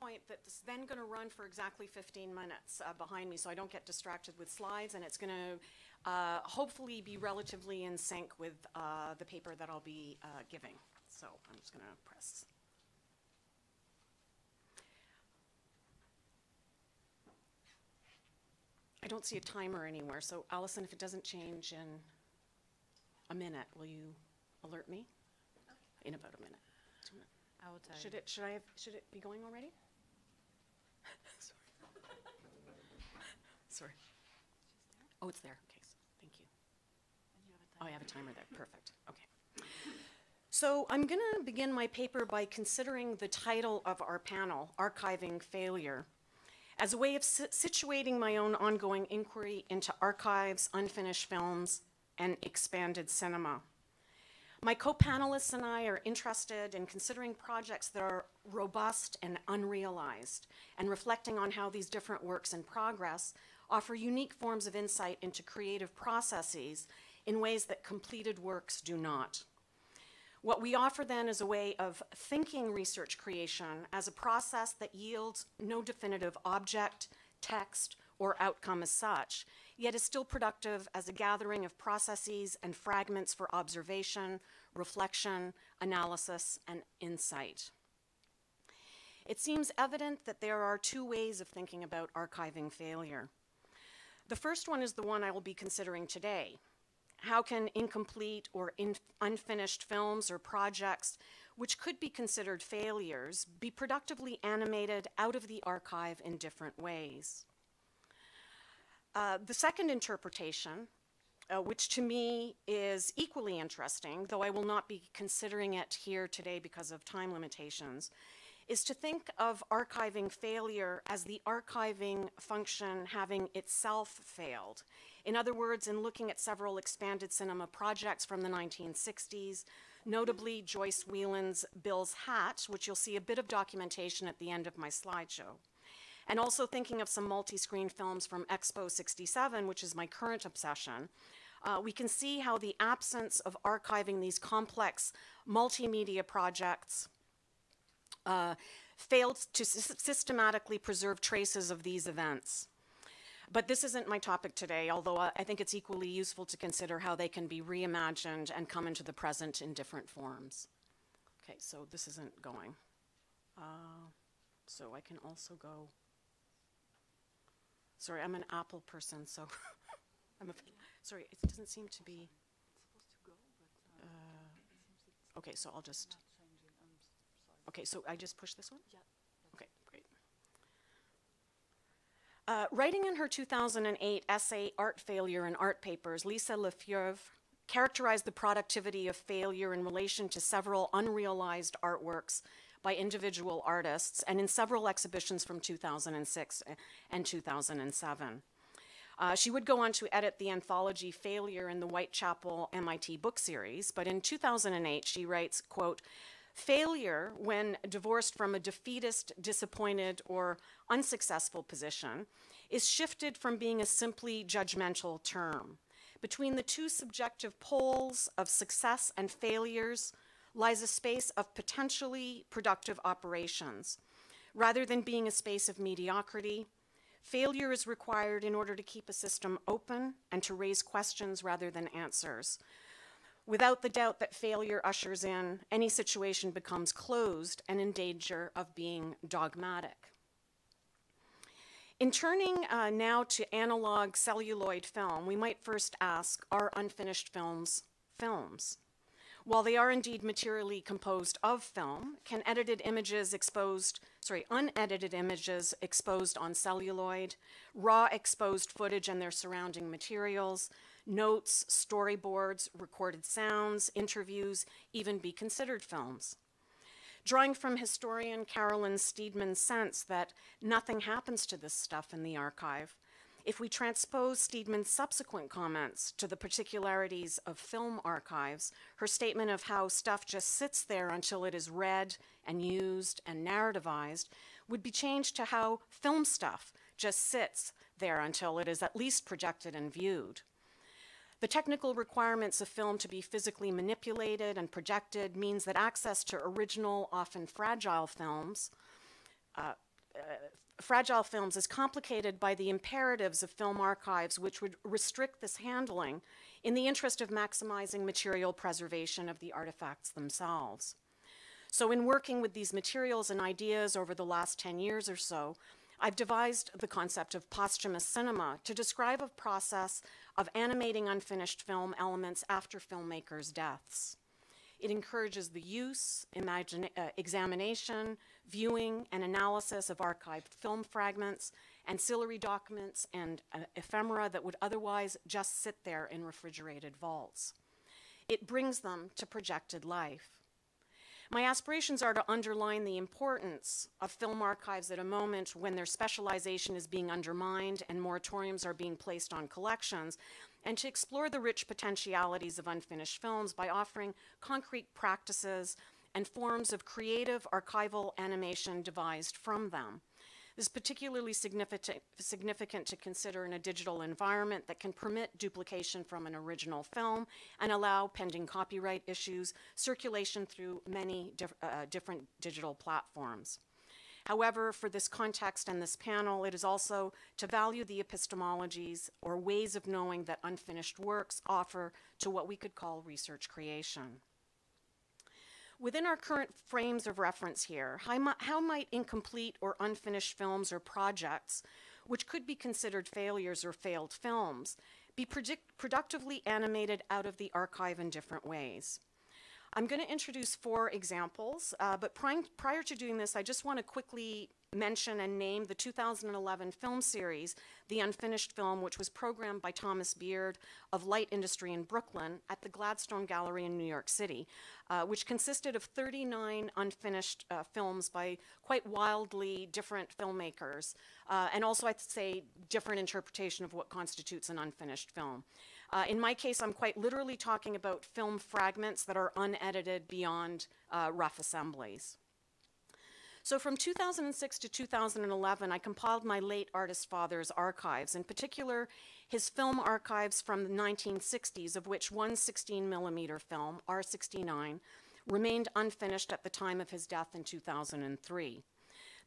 point that this is then going to run for exactly 15 minutes behind me, so I don't get distracted with slides, and it's going to hopefully be relatively in sync with the paper that I'll be giving. So I'm just going to press. I don't see a timer anywhere, so Alison, if it doesn't change in a minute, will you alert me? In about a minute. 2 minutes. I will tell Should you. should it be going already? Sorry. Sorry. Oh, it's there. Okay, so thank you. Oh, I have a timer there. Perfect. Okay. So I'm going to begin my paper by considering the title of our panel, Archiving Failure, as a way of situating my own ongoing inquiry into archives, unfinished films, and expanded cinema. My co-panelists and I are interested in considering projects that are robust and unrealized, and reflecting on how these different works in progress offer unique forms of insight into creative processes in ways that completed works do not. What we offer then is a way of thinking research creation as a process that yields no definitive object, text, or outcome as such, yet is still productive as a gathering of processes and fragments for observation, reflection, analysis, and insight. It seems evident that there are two ways of thinking about archiving failure. The first one is the one I will be considering today. How can incomplete or unfinished films or projects, which could be considered failures, be productively animated out of the archive in different ways? The second interpretation, which to me is equally interesting, though I will not be considering it here today because of time limitations, is to think of archiving failure as the archiving function having itself failed. In other words, in looking at several expanded cinema projects from the 1960s, notably Joyce Weiland's Bill's Hat, which you'll see a bit of documentation at the end of my slideshow. And also thinking of some multi-screen films from Expo 67, which is my current obsession, we can see how the absence of archiving these complex multimedia projects failed to systematically preserve traces of these events. But this isn't my topic today, although I think it's equally useful to consider how they can be reimagined and come into the present in different forms. Okay, so this isn't going. So I can also go. Sorry, I'm an Apple person, so sorry, it doesn't seem to be. Okay, so I'll just. Okay, so I just push this one? Yeah. Okay, great. Writing in her 2008 essay, Art Failure in Art Papers, Lisa Lefebvre characterized the productivity of failure in relation to several unrealized artworks by individual artists, and in several exhibitions from 2006 and 2007. She would go on to edit the anthology Failure in the Whitechapel MIT book series, but in 2008 she writes, quote, "Failure, when divorced from a defeatist, disappointed, or unsuccessful position, is shifted from being a simply judgmental term. Between the two subjective poles of success and failures lies a space of potentially productive operations. Rather than being a space of mediocrity, failure is required in order to keep a system open and to raise questions rather than answers. Without the doubt that failure ushers in, any situation becomes closed and in danger of being dogmatic." In turning now to analog celluloid film, we might first ask, are unfinished films films? While they are indeed materially composed of film, can unedited images exposed on celluloid, raw exposed footage and their surrounding materials, notes, storyboards, recorded sounds, interviews, even be considered films? Drawing from historian Carolyn Steedman's sense that nothing happens to this stuff in the archive, if we transpose Steedman's subsequent comments to the particularities of film archives, her statement of how stuff just sits there until it is read and used and narrativized would be changed to how film stuff just sits there until it is at least projected and viewed. The technical requirements of film to be physically manipulated and projected means that access to original, often fragile films fragile films is complicated by the imperatives of film archives, which would restrict this handling in the interest of maximizing material preservation of the artifacts themselves. So in working with these materials and ideas over the last 10 years or so, I've devised the concept of posthumous cinema to describe a process of animating unfinished film elements after filmmakers' deaths. It encourages the use, examination, viewing, and analysis of archived film fragments, ancillary documents, and ephemera that would otherwise just sit there in refrigerated vaults. It brings them to projected life. My aspirations are to underline the importance of film archives at a moment when their specialization is being undermined and moratoriums are being placed on collections, and to explore the rich potentialities of unfinished films by offering concrete practices and forms of creative archival animation devised from them. This is particularly significant to consider in a digital environment that can permit duplication from an original film and allow, pending copyright issues, circulation through many different digital platforms. However, for this context and this panel, it is also to value the epistemologies or ways of knowing that unfinished works offer to what we could call research creation. Within our current frames of reference here, how might incomplete or unfinished films or projects, which could be considered failures or failed films, be productively animated out of the archive in different ways? I'm going to introduce 4 examples, but prior to doing this, I just want to quickly mention and name the 2011 film series, The Unfinished Film, which was programmed by Thomas Beard of Light Industry in Brooklyn at the Gladstone Gallery in New York City, which consisted of 39 unfinished films by quite wildly different filmmakers, and also I'd say different interpretation of what constitutes an unfinished film. In my case, I'm quite literally talking about film fragments that are unedited beyond rough assemblies. So from 2006 to 2011, I compiled my late artist father's archives, in particular his film archives from the 1960s, of which one 16mm film, R69, remained unfinished at the time of his death in 2003.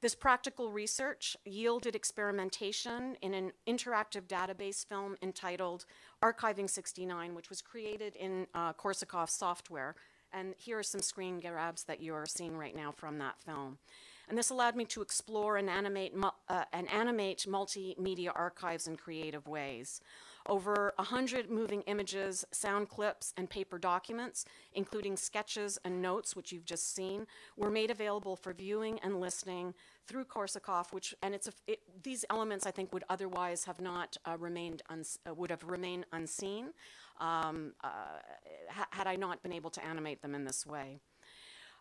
This practical research yielded experimentation in an interactive database film entitled Archiving 69, which was created in Korsakov software. And here are some screen grabs that you're seeing right now from that film. And this allowed me to explore and animate multimedia archives in creative ways. Over 100 moving images, sound clips, and paper documents, including sketches and notes, which you've just seen, were made available for viewing and listening through Korsakov, these elements, I think, would otherwise have not remained unseen had I not been able to animate them in this way.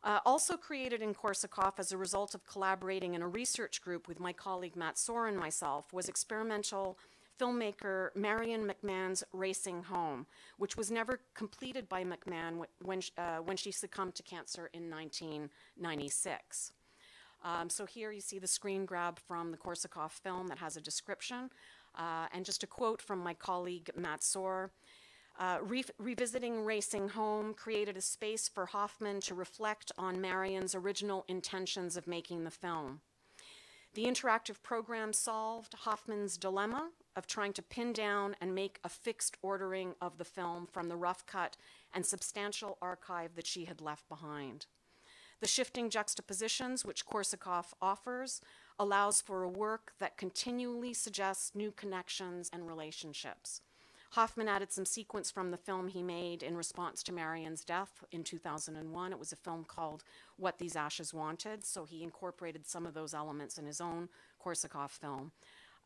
Also created in Korsakov as a result of collaborating in a research group with my colleague Matt Soar and myself was experimental filmmaker Marion McMahon's Racing Home, which was never completed by McMahon when she succumbed to cancer in 1996. So here you see the screen grab from the Korsakov film that has a description, and just a quote from my colleague Matt Soar. Revisiting Racing Home created a space for Hoffman to reflect on Marion's original intentions of making the film. The interactive program solved Hoffman's dilemma of trying to pin down and make a fixed ordering of the film from the rough cut and substantial archive that she had left behind. The shifting juxtapositions which Korsakov offers allows for a work that continually suggests new connections and relationships. Hoffman added some sequence from the film he made in response to Marion's death in 2001. It was a film called What These Ashes Wanted, so he incorporated some of those elements in his own Korsakov film.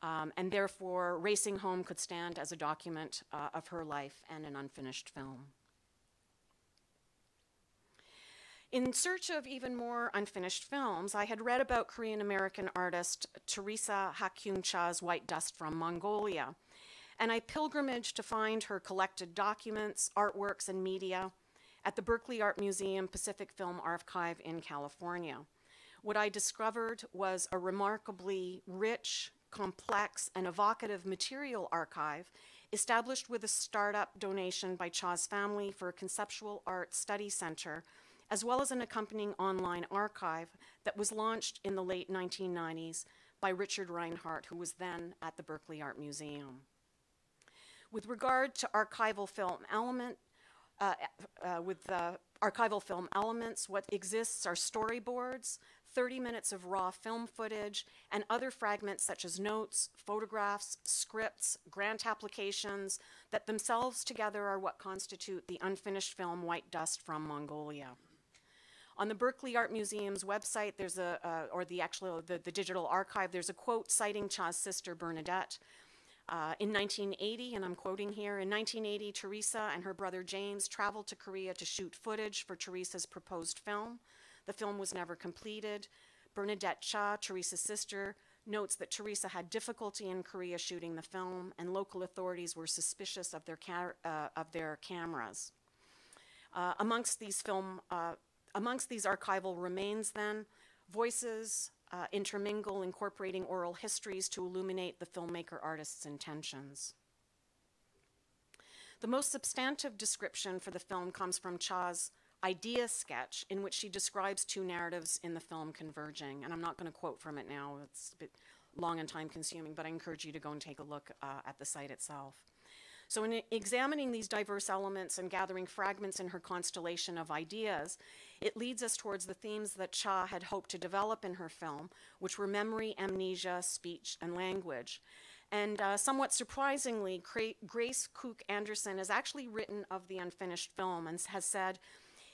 And therefore, Racing Home could stand as a document of her life and an unfinished film. In search of even more unfinished films, I had read about Korean-American artist Teresa Hakyung-cha's White Dust from Mongolia, and I pilgrimaged to find her collected documents, artworks, and media at the Berkeley Art Museum Pacific Film Archive in California. What I discovered was a remarkably rich, complex, and evocative material archive established with a startup donation by Cha's family for a conceptual art study center, as well as an accompanying online archive that was launched in the late 1990s by Richard Reinhardt, who was then at the Berkeley Art Museum. With regard to archival film elements, what exists are storyboards, 30 minutes of raw film footage, and other fragments such as notes, photographs, scripts, grant applications that themselves together are what constitute the unfinished film White Dust from Mongolia. On the Berkeley Art Museum's website, there's the digital archive, there's a quote citing Cha's sister Bernadette. In 1980, and I'm quoting here, in 1980, Teresa and her brother James traveled to Korea to shoot footage for Teresa's proposed film. The film was never completed. Bernadette Cha, Teresa's sister, notes that Teresa had difficulty in Korea shooting the film, and local authorities were suspicious of their cameras. Amongst these archival remains, then, voices intermingle, incorporating oral histories to illuminate the filmmaker artist's intentions. The most substantive description for the film comes from Cha's idea sketch, in which she describes two narratives in the film converging. And I'm not going to quote from it now, it's a bit long and time consuming, but I encourage you to go and take a look at the site itself. So in examining these diverse elements and gathering fragments in her constellation of ideas, it leads us towards the themes that Cha had hoped to develop in her film, which were memory, amnesia, speech, and language. And somewhat surprisingly, Grace Cook Anderson has actually written of the unfinished film and has said,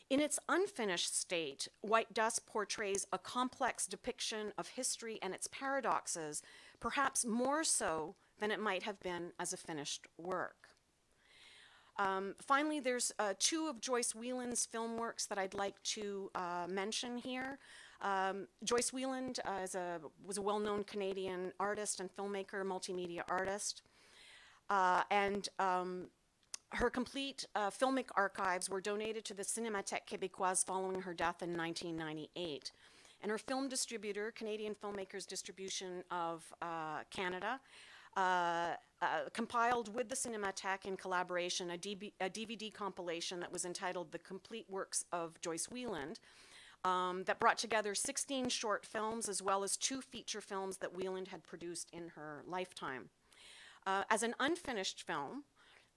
in its unfinished state, White Dust portrays a complex depiction of history and its paradoxes, perhaps more so than it might have been as a finished work. Finally, there's two of Joyce Weiland's film works that I'd like to mention here. Joyce Weiland was a well-known Canadian artist and filmmaker, multimedia artist. Her complete filmic archives were donated to the Cinémathèque Québécoise following her death in 1998. And her film distributor, Canadian Filmmakers Distribution of Canada, compiled with the Cinémathèque in collaboration a DVD compilation that was entitled The Complete Works of Joyce Weiland, that brought together 16 short films as well as 2 feature films that Weiland had produced in her lifetime. As an unfinished film,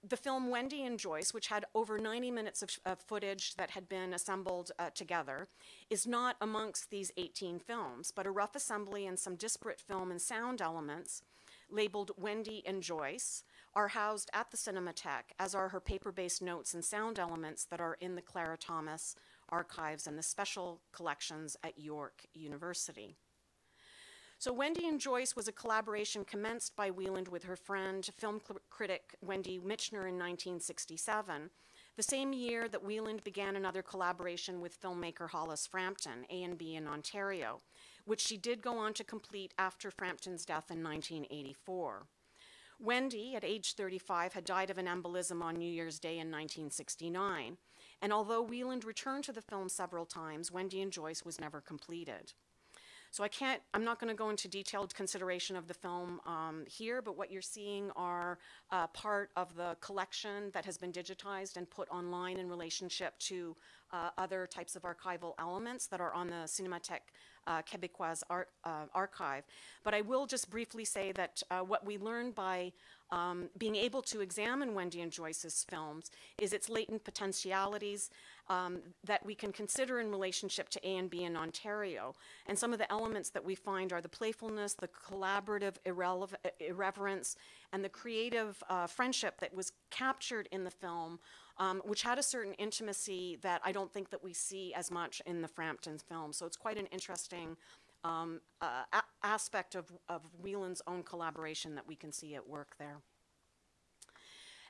the film Wendy and Joyce, which had over 90 minutes of footage that had been assembled together, is not amongst these 18 films, but a rough assembly and some disparate film and sound elements labeled Wendy and Joyce are housed at the Cinémathèque, as are her paper-based notes and sound elements that are in the Clara Thomas archives and the special collections at York University. So Wendy and Joyce was a collaboration commenced by Weiland with her friend, film critic Wendy Michener in 1967, the same year that Weiland began another collaboration with filmmaker Hollis Frampton, A&B in Ontario, which she did go on to complete after Frampton's death in 1984. Wendy, at age 35, had died of an embolism on New Year's Day in 1969, and although Weiland returned to the film several times, Wendy and Joyce was never completed. So I'm not going to go into detailed consideration of the film here, but what you're seeing are part of the collection that has been digitized and put online in relationship to other types of archival elements that are on the Cinémathèque Québécoise archive. But I will just briefly say that what we learned by being able to examine Wendy and Joyce's films is its latent potentialities that we can consider in relationship to A&B in Ontario. And some of the elements that we find are the playfulness, the collaborative irreverence, and the creative friendship that was captured in the film, which had a certain intimacy that I don't think that we see as much in the Frampton film. So it's quite an interesting aspect of Weiland's own collaboration that we can see at work there.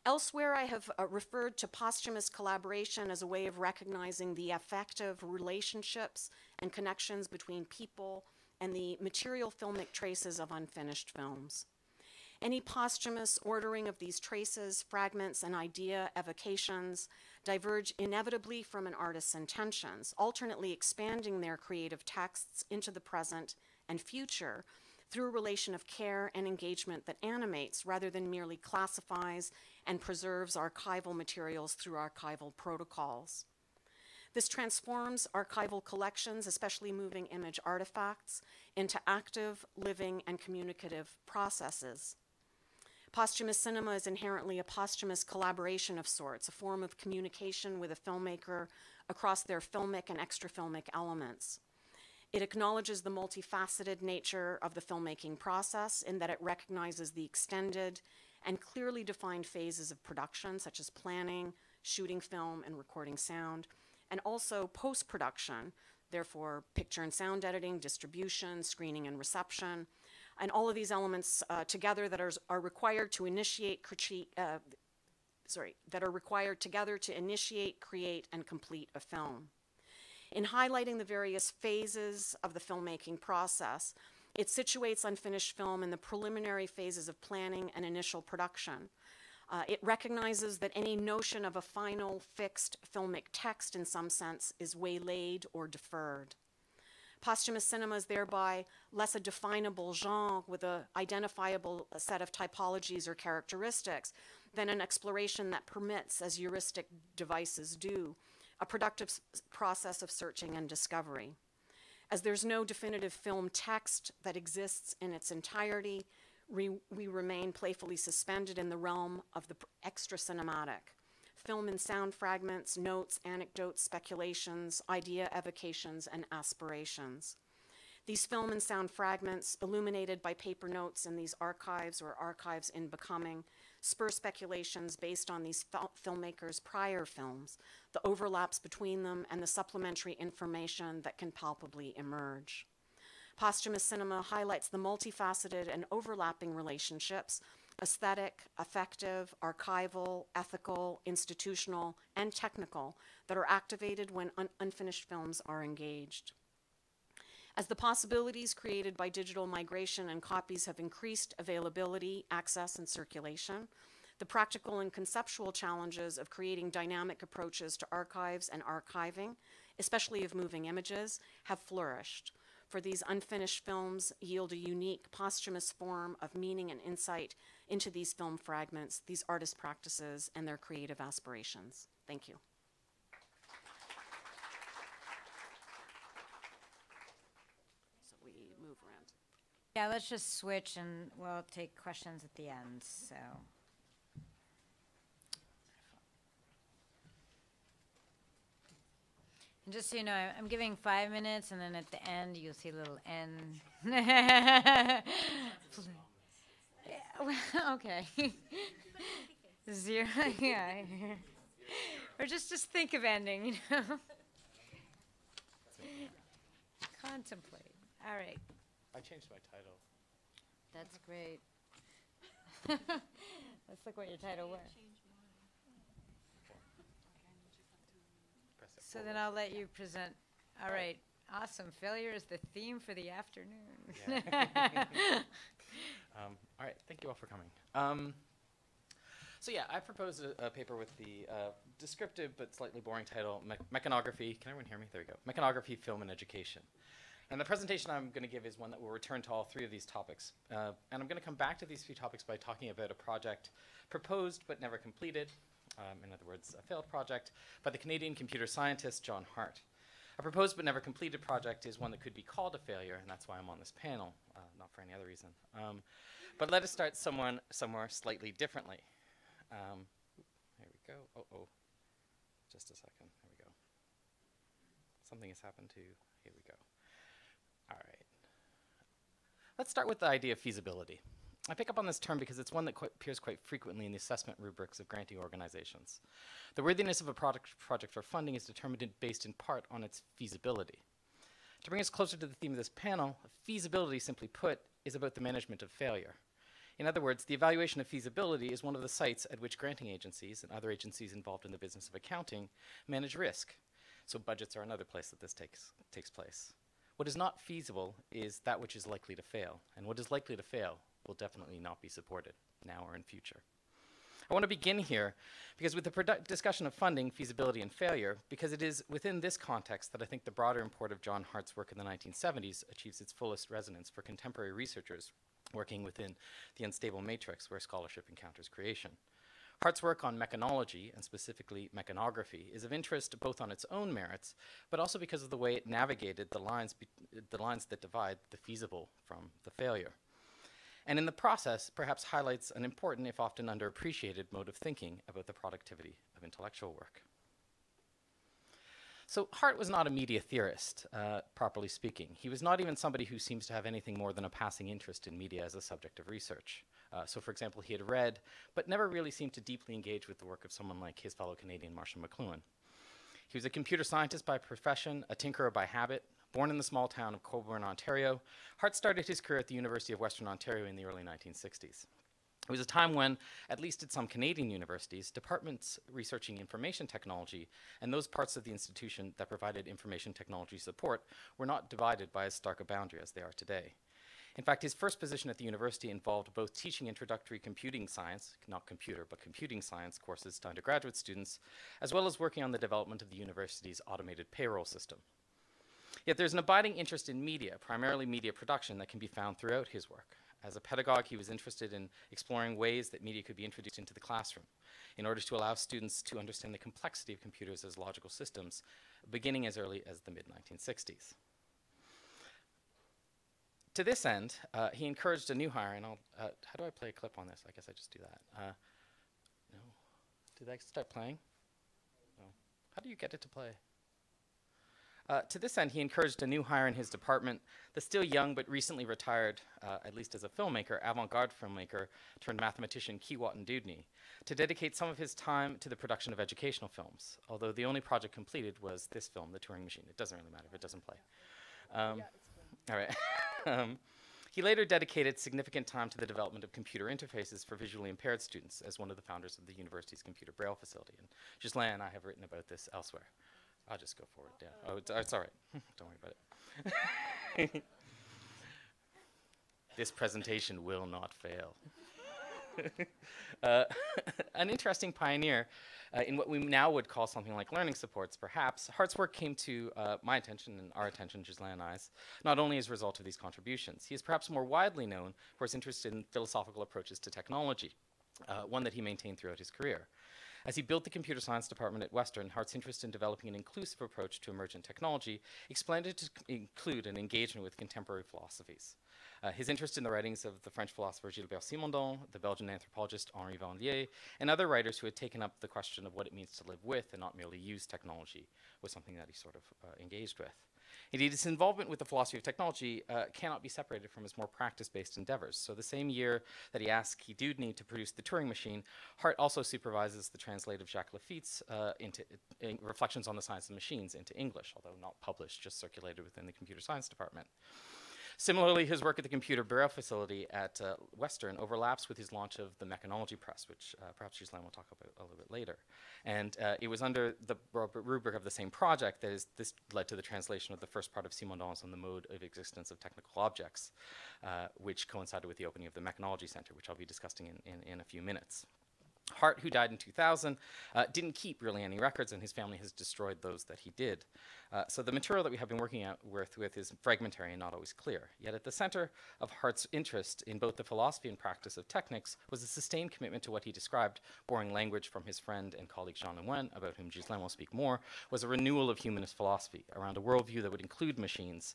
Elsewhere, I have referred to posthumous collaboration as a way of recognizing the affective relationships and connections between people and the material filmic traces of unfinished films. Any posthumous ordering of these traces, fragments, and idea evocations diverge inevitably from an artist's intentions, alternately expanding their creative texts into the present and future through a relation of care and engagement that animates rather than merely classifies and preserves archival materials through archival protocols. This transforms archival collections, especially moving image artifacts, into active, living, and communicative processes. Posthumous cinema is inherently a posthumous collaboration of sorts, a form of communication with a filmmaker across their filmic and extra-filmic elements. It acknowledges the multifaceted nature of the filmmaking process in that it recognizes the extended and clearly defined phases of production, such as planning, shooting film, and recording sound, and also post-production, therefore picture and sound editing, distribution, screening and reception, and all of these elements together that are required to initiate, together to initiate, create, and complete a film. In highlighting the various phases of the filmmaking process, it situates unfinished film in the preliminary phases of planning and initial production. It recognizes that any notion of a final, fixed filmic text in some sense is waylaid or deferred. Posthumous cinema is thereby less a definable genre with an identifiable set of typologies or characteristics than an exploration that permits, as heuristic devices do, a productive process of searching and discovery. As there's no definitive film text that exists in its entirety, we remain playfully suspended in the realm of the extra-cinematic. Film and sound fragments, notes, anecdotes, speculations, idea evocations, and aspirations. These film and sound fragments, illuminated by paper notes in these archives or archives in becoming, spur speculations based on these filmmakers' prior films, the overlaps between them, and the supplementary information that can palpably emerge. Posthumous cinema highlights the multifaceted and overlapping relationships, aesthetic, affective, archival, ethical, institutional, and technical, that are activated when unfinished films are engaged. As the possibilities created by digital migration and copies have increased availability, access, and circulation, the practical and conceptual challenges of creating dynamic approaches to archives and archiving, especially of moving images, have flourished. For these unfinished films yield a unique posthumous form of meaning and insight into these film fragments, these artist practices, and their creative aspirations. Thank you. So we move around. Yeah, let's just switch and we'll take questions at the end, so. And just so you know, I'm giving 5 minutes, and then at the end, you'll see a little N. Yeah, well, okay. 0, yeah. Or just think of ending, you know. Contemplate. All right. I changed my title. That's great. Let's look what your title was. So then I'll let you present. All right. Awesome. Failure is the theme for the afternoon. Yeah. All right. Thank you all for coming. So yeah, I proposed a paper with the descriptive but slightly boring title, Mechanography. Can everyone hear me? There we go. Mechanography, Film, and Education. And the presentation I'm going to give is one that will return to all 3 of these topics. And I'm going to come back to these 3 topics by talking about a project proposed but never completed, in other words, a failed project, by the Canadian computer scientist John Hart. A proposed but never completed project is one that could be called a failure, and that's why I'm on this panel, not for any other reason. But let us start somewhere slightly differently. There we go. Oh, just a second. There we go. Something has happened to, here we go. All right. Let's start with the idea of feasibility. I pick up on this term because it's one that appears quite frequently in the assessment rubrics of granting organizations. The worthiness of a project for funding is determined based in part on its feasibility. To bring us closer to the theme of this panel, feasibility, simply put, is about the management of failure. In other words, the evaluation of feasibility is one of the sites at which granting agencies and other agencies involved in the business of accounting manage risk. So budgets are another place that this takes place. What is not feasible is that which is likely to fail, and what is likely to fail will definitely not be supported now or in future. I want to begin here because with the discussion of funding, feasibility, and failure, because it is within this context that I think the broader import of John Hart's work in the 1970s achieves its fullest resonance for contemporary researchers working within the unstable matrix where scholarship encounters creation. Hart's work on mechanology, and specifically mechanography, is of interest both on its own merits, but also because of the way it navigated the lines that divide the feasible from the failure. And in the process, perhaps highlights an important, if often underappreciated, mode of thinking about the productivity of intellectual work. So Hart was not a media theorist, properly speaking. He was not even somebody who seems to have anything more than a passing interest in media as a subject of research. So for example, he had read, but never really seemed to deeply engage with the work of someone like his fellow Canadian Marshall Mcluhan. He was a computer scientist by profession, a tinkerer by habit. Born in the small town of Colborne, Ontario, Hart started his career at the University of Western Ontario in the early 1960s. It was a time when, at least at some Canadian universities, departments researching information technology and those parts of the institution that provided information technology support were not divided by as stark a boundary as they are today. In fact, his first position at the university involved both teaching introductory computing science, not computer, but computing science courses to undergraduate students, as well as working on the development of the university's automated payroll system. Yet there's an abiding interest in media, primarily media production, that can be found throughout his work. As a pedagogue, he was interested in exploring ways that media could be introduced into the classroom in order to allow students to understand the complexity of computers as logical systems, beginning as early as the mid-1960s. To this end, he encouraged a new hire, and how do I play a clip on this? I guess I just do that. No. Did I start playing? No. How do you get it to play? To this end, he encouraged a new hire in his department, the still young but recently retired, at least as a filmmaker, avant-garde filmmaker turned mathematician Kiwat Ndudni, to dedicate some of his time to the production of educational films, although the only project completed was this film, The Turing Machine. It doesn't really matter if it doesn't play. All right. He later dedicated significant time to the development of computer interfaces for visually impaired students as one of the founders of the university's computer braille facility. And Ghislain and I have written about this elsewhere. I'll just go forward. Yeah. Oh, it's all right. Don't worry about it. This presentation will not fail. An interesting pioneer in what we now would call something like learning supports, perhaps, Hart's work came to my attention and our attention, Ghislain and I's, not only as a result of these contributions. He is perhaps more widely known for his interest in philosophical approaches to technology, one that he maintained throughout his career. As he built the computer science department at Western, Hart's interest in developing an inclusive approach to emergent technology expanded to include an engagement with contemporary philosophies. His interest in the writings of the French philosopher Gilbert Simondon, the Belgian anthropologist Henri Vanlier, and other writers who had taken up the question of what it means to live with and not merely use technology was something that he sort of engaged with. Indeed, his involvement with the philosophy of technology cannot be separated from his more practice-based endeavors. So the same year that he asked Guy Dewdney to produce the Turing Machine, Hart also supervises the translation of Jacques Lafitte's Reflections on the Science of Machines into English, although not published, just circulated within the computer science department. Similarly, his work at the computer braille facility at Western overlaps with his launch of the Mechanology Press, which perhaps Ghislain will talk about a little bit later. And it was under the rubric of the same project that this led to the translation of the first part of Simondon's On the Mode of Existence of Technical Objects, which coincided with the opening of the Mechanology Center, which I'll be discussing in a few minutes. Hart, who died in 2000, didn't keep really any records, and his family has destroyed those that he did. So the material that we have been working with is fragmentary and not always clear. Yet at the center of Hart's interest in both the philosophy and practice of technics was a sustained commitment to what he described, borrowing language from his friend and colleague Jean Lemoine, about whom Ghislain will speak more, was a renewal of humanist philosophy around a worldview that would include machines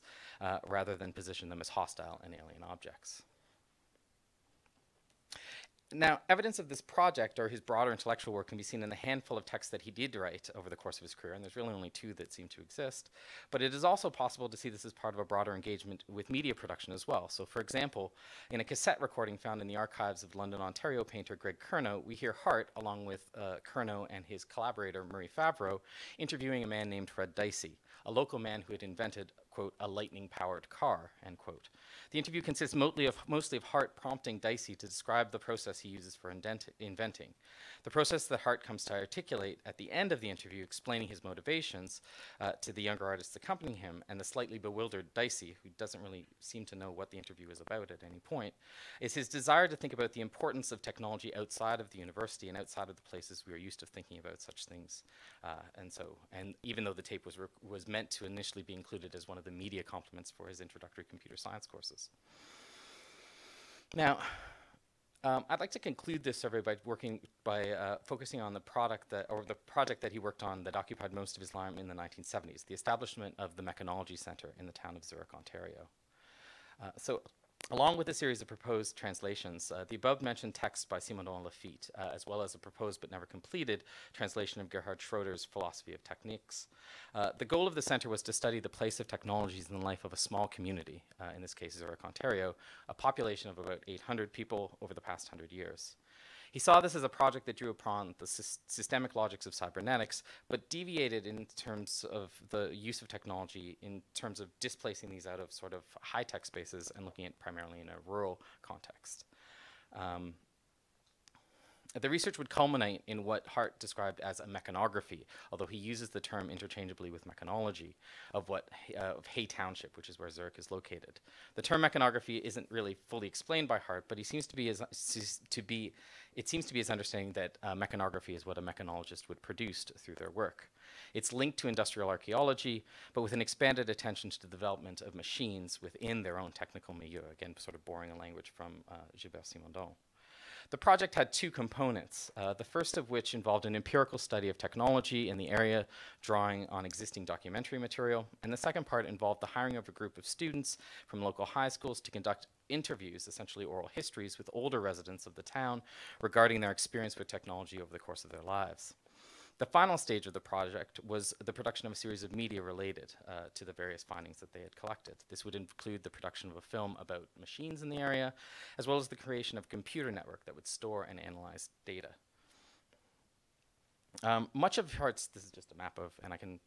rather than position them as hostile and alien objects. Now, evidence of this project or his broader intellectual work can be seen in the handful of texts that he did write over the course of his career, and there's really only two that seem to exist. But it is also possible to see this as part of a broader engagement with media production as well. So, for example, in a cassette recording found in the archives of London, Ontario painter Greg Curnow, we hear Hart, along with Curnow and his collaborator Murray Favreau, interviewing a man named Fred Dicey, a local man who had invented, quote, a lightning-powered car, end quote. The interview consists mostly of Hart prompting Dicey to describe the process he uses for inventing. The process that Hart comes to articulate at the end of the interview, explaining his motivations to the younger artists accompanying him, and the slightly bewildered Dicey, who doesn't really seem to know what the interview is about at any point, is his desire to think about the importance of technology outside of the university and outside of the places we are used to thinking about such things. And even though the tape was meant to initially be included as one of the media complements for his introductory computer science courses. Now, I'd like to conclude this survey by focusing on the project that he worked on that occupied most of his time in the 1970s, the establishment of the Mechanology Center in the town of Zurich, Ontario. So, along with a series of proposed translations, the above-mentioned text by Simondon and Lafitte, as well as a proposed but never completed translation of Gerhard Schroeder's Philosophy of Techniques. The goal of the center was to study the place of technologies in the life of a small community, in this case Zurich, Ontario, a population of about 800 people over the past 100 years. He saw this as a project that drew upon the systemic logics of cybernetics, but deviated in terms of the use of technology in terms of displacing these out of sort of high-tech spaces and looking at primarily in a rural context. The research would culminate in what Hart described as a mechanography, although he uses the term interchangeably with mechanology, of Hay Township, which is where Zurich is located. The term mechanography isn't really fully explained by Hart, but it seems to be his understanding that mechanography is what a mechanologist would produce through their work. It's linked to industrial archaeology, but with an expanded attention to the development of machines within their own technical milieu, again, sort of borrowing a language from Gilbert Simondon. The project had two components, the first of which involved an empirical study of technology in the area, drawing on existing documentary material, and the second part involved the hiring of a group of students from local high schools to conduct interviews, essentially oral histories, with older residents of the town regarding their experience with technology over the course of their lives. The final stage of the project was the production of a series of media related to the various findings that they had collected. This would include the production of a film about machines in the area, as well as the creation of a computer network that would store and analyze data. Much of Hart's, this is just a map of, and I can,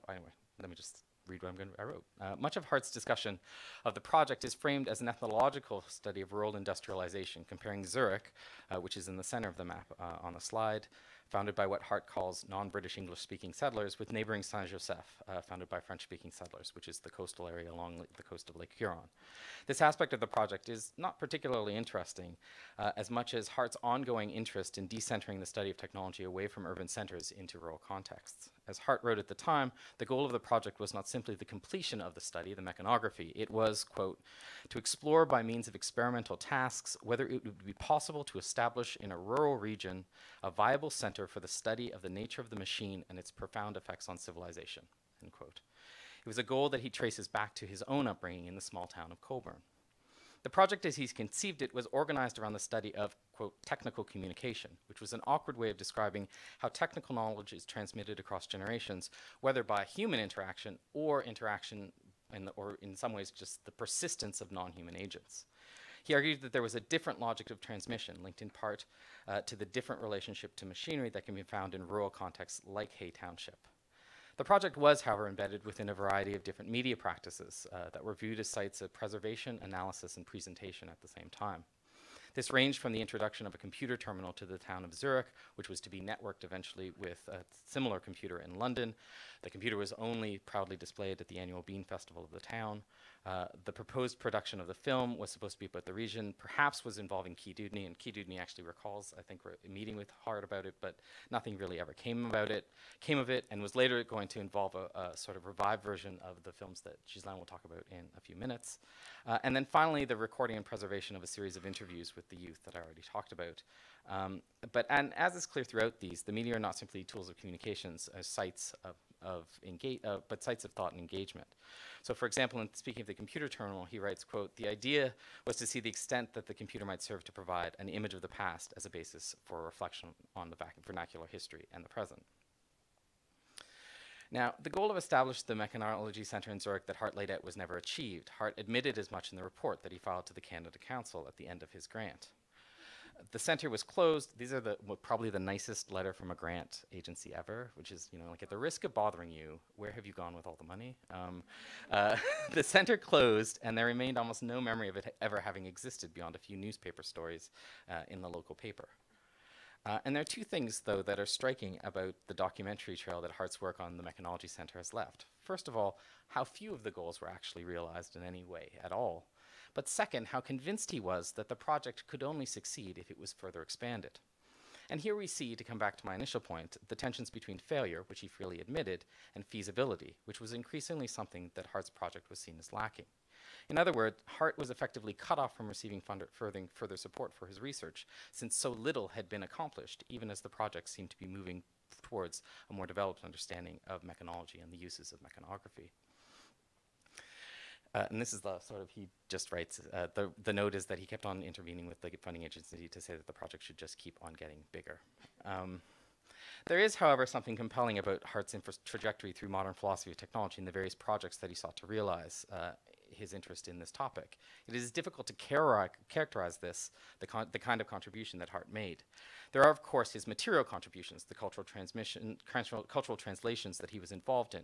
anyway, let me just read what I wrote. Much of Hart's discussion of the project is framed as an ethnological study of rural industrialization, comparing Zurich, which is in the center of the map on the slide, founded by what Hart calls non-British English-speaking settlers, with neighboring Saint-Joseph, founded by French-speaking settlers, which is the coastal area along the coast of Lake Huron. This aspect of the project is not particularly interesting, as much as Hart's ongoing interest in decentering the study of technology away from urban centers into rural contexts. As Hart wrote at the time, the goal of the project was not simply the completion of the study, the mechanography. It was, quote, to explore by means of experimental tasks whether it would be possible to establish in a rural region a viable center for the study of the nature of the machine and its profound effects on civilization, end quote. It was a goal that he traces back to his own upbringing in the small town of Coburn. The project as he's conceived it was organized around the study of, quote, technical communication, which was an awkward way of describing how technical knowledge is transmitted across generations, whether by human interaction or interaction or in some ways just the persistence of non-human agents. He argued that there was a different logic of transmission, linked in part to the different relationship to machinery that can be found in rural contexts like Hay Township. The project was, however, embedded within a variety of different media practices that were viewed as sites of preservation, analysis, and presentation at the same time. This ranged from the introduction of a computer terminal to the town of Zurich, which was to be networked eventually with a similar computer in London. The computer was only proudly displayed at the annual Bean Festival of the town. The proposed production of the film was supposed to be about the region, perhaps was involving Key Dudney, and Key Dudney actually recalls, I think, a meeting with Hart about it, but nothing really ever came of it, and was later going to involve a sort of revived version of the films that Ghislain will talk about in a few minutes. And then finally, the recording and preservation of a series of interviews with the youth that I already talked about. And as is clear throughout these, the media are not simply tools of communications as sites but sites of thought and engagement. So for example, in speaking of the computer terminal, he writes, quote, the idea was to see the extent that the computer might serve to provide an image of the past as a basis for a reflection on the vernacular history and the present. Now, the goal of establishing the Mechanology Center in Zurich that Hart laid out was never achieved. Hart admitted as much in the report that he filed to the Canada Council at the end of his grant. The center was closed. These are probably the nicest letter from a grant agency ever, which is, you know, like, at the risk of bothering you, where have you gone with all the money? The center closed, and there remained almost no memory of it ever having existed beyond a few newspaper stories in the local paper. And there are two things, though, that are striking about the documentary trail that Hart's work on the Mechanology Center has left. First of all, how few of the goals were actually realized in any way at all. But second, how convinced he was that the project could only succeed if it was further expanded. And here we see, to come back to my initial point, the tensions between failure, which he freely admitted, and feasibility, which was increasingly something that Hart's project was seen as lacking. In other words, Hart was effectively cut off from receiving further support for his research, since so little had been accomplished, even as the project seemed to be moving towards a more developed understanding of mechanology and the uses of mechanography. And this is the sort of, he just writes, the note is that he kept on intervening with the funding agency to say that the project should just keep on getting bigger. There is, however, something compelling about Hart's trajectory through modern philosophy of technology and the various projects that he sought to realize his interest in this topic. It is difficult to characterize this, the kind of contribution that Hart made. There are, of course, his material contributions, the cultural translations that he was involved in,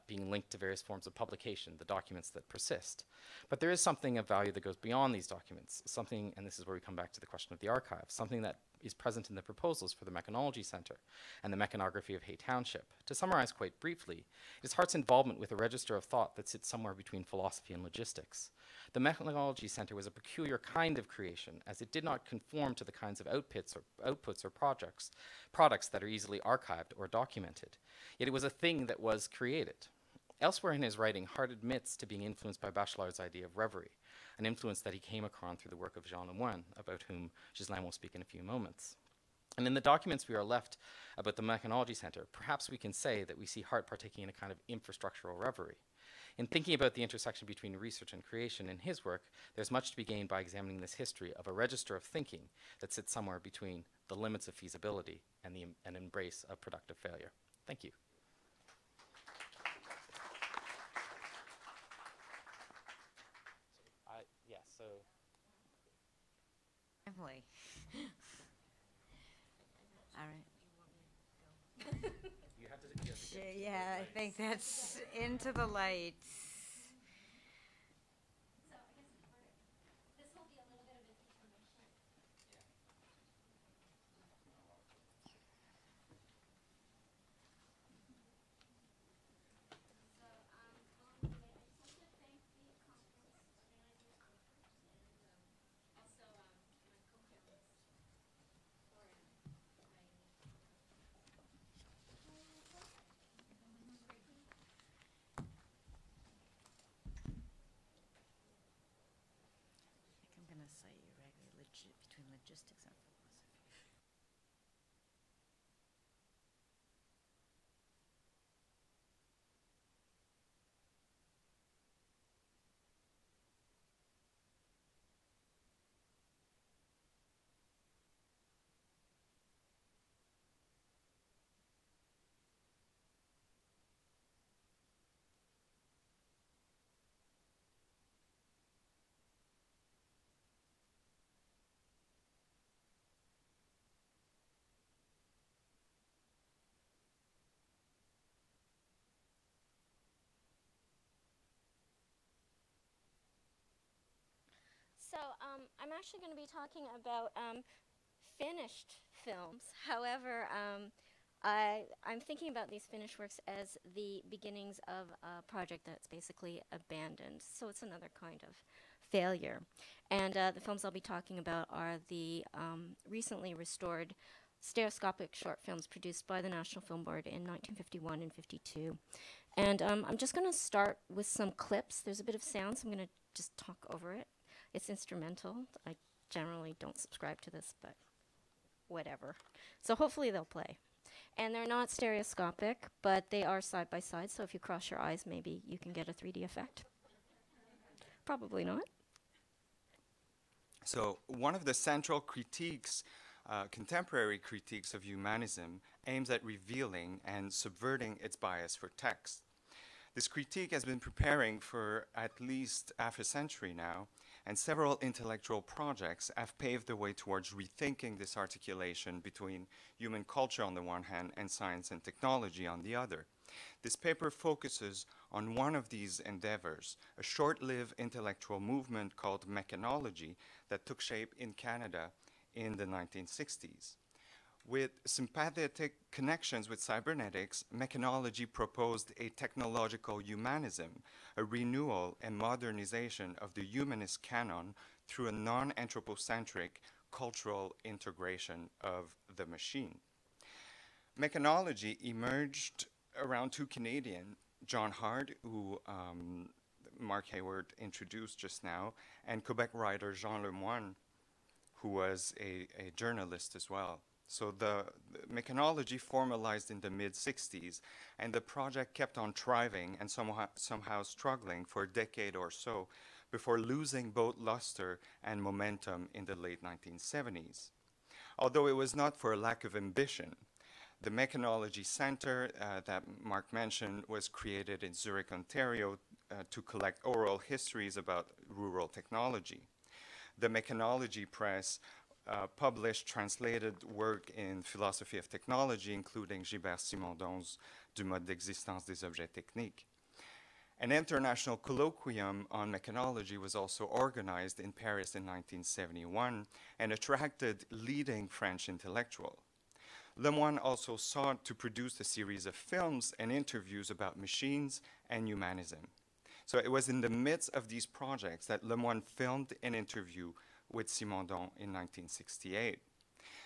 being linked to various forms of publication, the documents that persist. But there is something of value that goes beyond these documents, something, and this is where we come back to the question of the archive, something that is present in the proposals for the Mechanology Center and the Mechanography of Hay Township. To summarize quite briefly, it is Hart's involvement with a register of thought that sits somewhere between philosophy and logistics. The Mechanology Center was a peculiar kind of creation, as it did not conform to the kinds of outputs or products that are easily archived or documented. Yet it was a thing that was created. Elsewhere in his writing, Hart admits to being influenced by Bachelard's idea of reverie, an influence that he came across through the work of Jean Lemoine, about whom Ghislain will speak in a few moments. And in the documents we are left about the Mechanology Center, perhaps we can say that we see Hart partaking in a kind of infrastructural reverie. In thinking about the intersection between research and creation in his work, there's much to be gained by examining this history of a register of thinking that sits somewhere between the limits of feasibility and an embrace of productive failure. Thank you. Emily. All right. You have to Yeah, I think that's into the light. I'm going to cite you regularly between logistics and philosophy. So I'm actually going to be talking about finished films. However, I'm thinking about these finished works as the beginnings of a project that's basically abandoned. So it's another kind of failure. And the films I'll be talking about are the recently restored stereoscopic short films produced by the National Film Board in 1951 and 52. And I'm just going to start with some clips. There's a bit of sound, so I'm going to just talk over it. It's instrumental. I generally don't subscribe to this, but whatever. So hopefully they'll play. And they're not stereoscopic, but they are side by side, so if you cross your eyes, maybe you can get a 3D effect. Probably not. So one of the central critiques, contemporary critiques of humanism, aims at revealing and subverting its bias for text. This critique has been preparing for at least half a century now, and several intellectual projects have paved the way towards rethinking this articulation between human culture on the one hand and science and technology on the other. This paper focuses on one of these endeavors, a short-lived intellectual movement called mechanology that took shape in Canada in the 1960s. With sympathetic connections with cybernetics, mechanology proposed a technological humanism, a renewal and modernization of the humanist canon through a non-anthropocentric cultural integration of the machine. Mechanology emerged around two Canadians, John Hart, who Mark Hayward introduced just now, and Quebec writer Jean Lemoine, who was a journalist as well. So the mechanology formalized in the mid-60s, and the project kept on thriving and somehow struggling for a decade or so before losing both luster and momentum in the late 1970s. Although it was not for a lack of ambition. The Mechanology Center that Mark mentioned was created in Zurich, Ontario to collect oral histories about rural technology. The Mechanology Press published translated work in philosophy of technology, including Gilbert Simondon's Du mode d'existence des objets techniques. An international colloquium on mechanology was also organized in Paris in 1971 and attracted leading French intellectuals. Lemoine also sought to produce a series of films and interviews about machines and humanism. So it was in the midst of these projects that Lemoine filmed an interview with Simondon in 1968.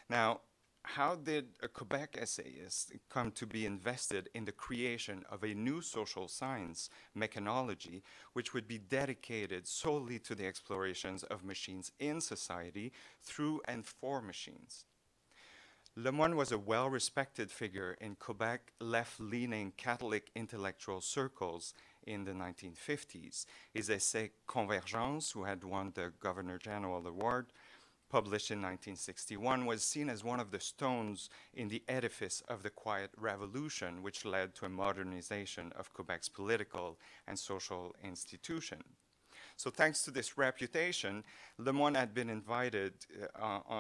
Now, how did a Quebec essayist come to be invested in the creation of a new social science, mechanology, which would be dedicated solely to the explorations of machines in society through and for machines? Lemoine was a well-respected figure in Quebec left-leaning Catholic intellectual circles in the 1950s. His essay Convergence, who had won the Governor General Award, published in 1961, was seen as one of the stones in the edifice of the Quiet Revolution, which led to a modernization of Quebec's political and social institution. So thanks to this reputation, Lemoine had been invited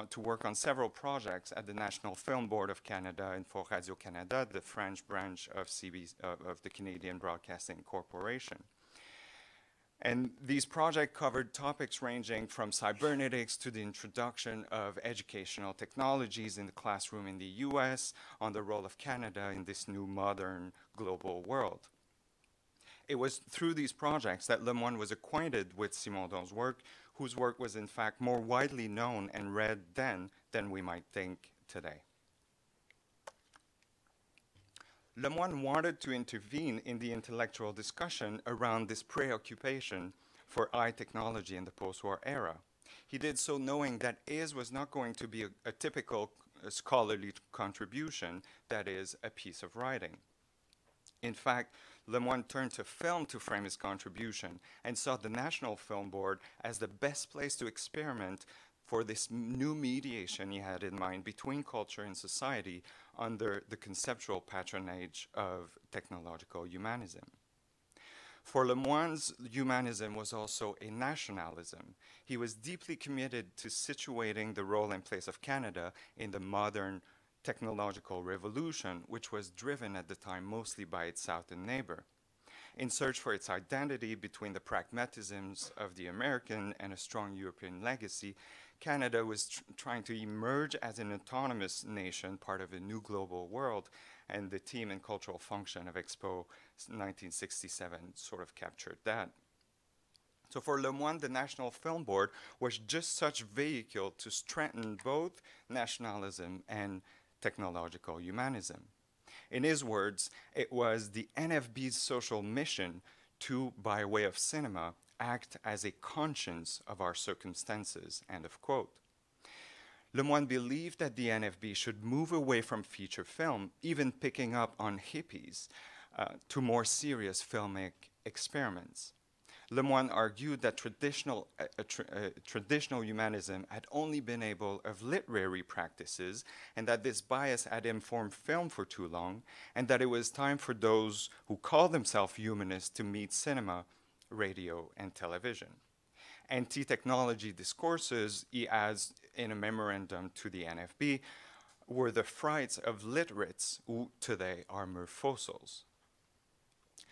to work on several projects at the National Film Board of Canada and for Radio-Canada, the French branch of the Canadian Broadcasting Corporation. And these projects covered topics ranging from cybernetics to the introduction of educational technologies in the classroom in the US, on the role of Canada in this new modern global world. It was through these projects that Lemoine was acquainted with Simondon's work, whose work was in fact more widely known and read then than we might think today. Lemoine wanted to intervene in the intellectual discussion around this preoccupation for eye technology in the post-war era. He did so knowing that his was not going to be a typical scholarly contribution, that is, a piece of writing. In fact, Lemoine turned to film to frame his contribution and saw the National Film Board as the best place to experiment for this new mediation he had in mind between culture and society under the conceptual patronage of technological humanism. For Lemoine's humanism was also a nationalism. He was deeply committed to situating the role and place of Canada in the modern technological revolution, which was driven at the time mostly by its southern neighbor. In search for its identity between the pragmatisms of the American and a strong European legacy, Canada was trying to emerge as an autonomous nation, part of a new global world, and the theme and cultural function of Expo 1967 sort of captured that. So for Lemoine, the National Film Board was just such a vehicle to strengthen both nationalism and technological humanism. In his words, it was the NFB's social mission to, by way of cinema, act as a conscience of our circumstances, end of quote. Lemoine believed that the NFB should move away from feature film, even picking up on hippies, to more serious filmic experiments. Lemoine argued that traditional humanism had only been able of literary practices, and that this bias had informed film for too long, and that it was time for those who call themselves humanists to meet cinema, radio, and television. Anti-technology discourses, he adds in a memorandum to the NFB, were the frights of literates who today are mere fossils.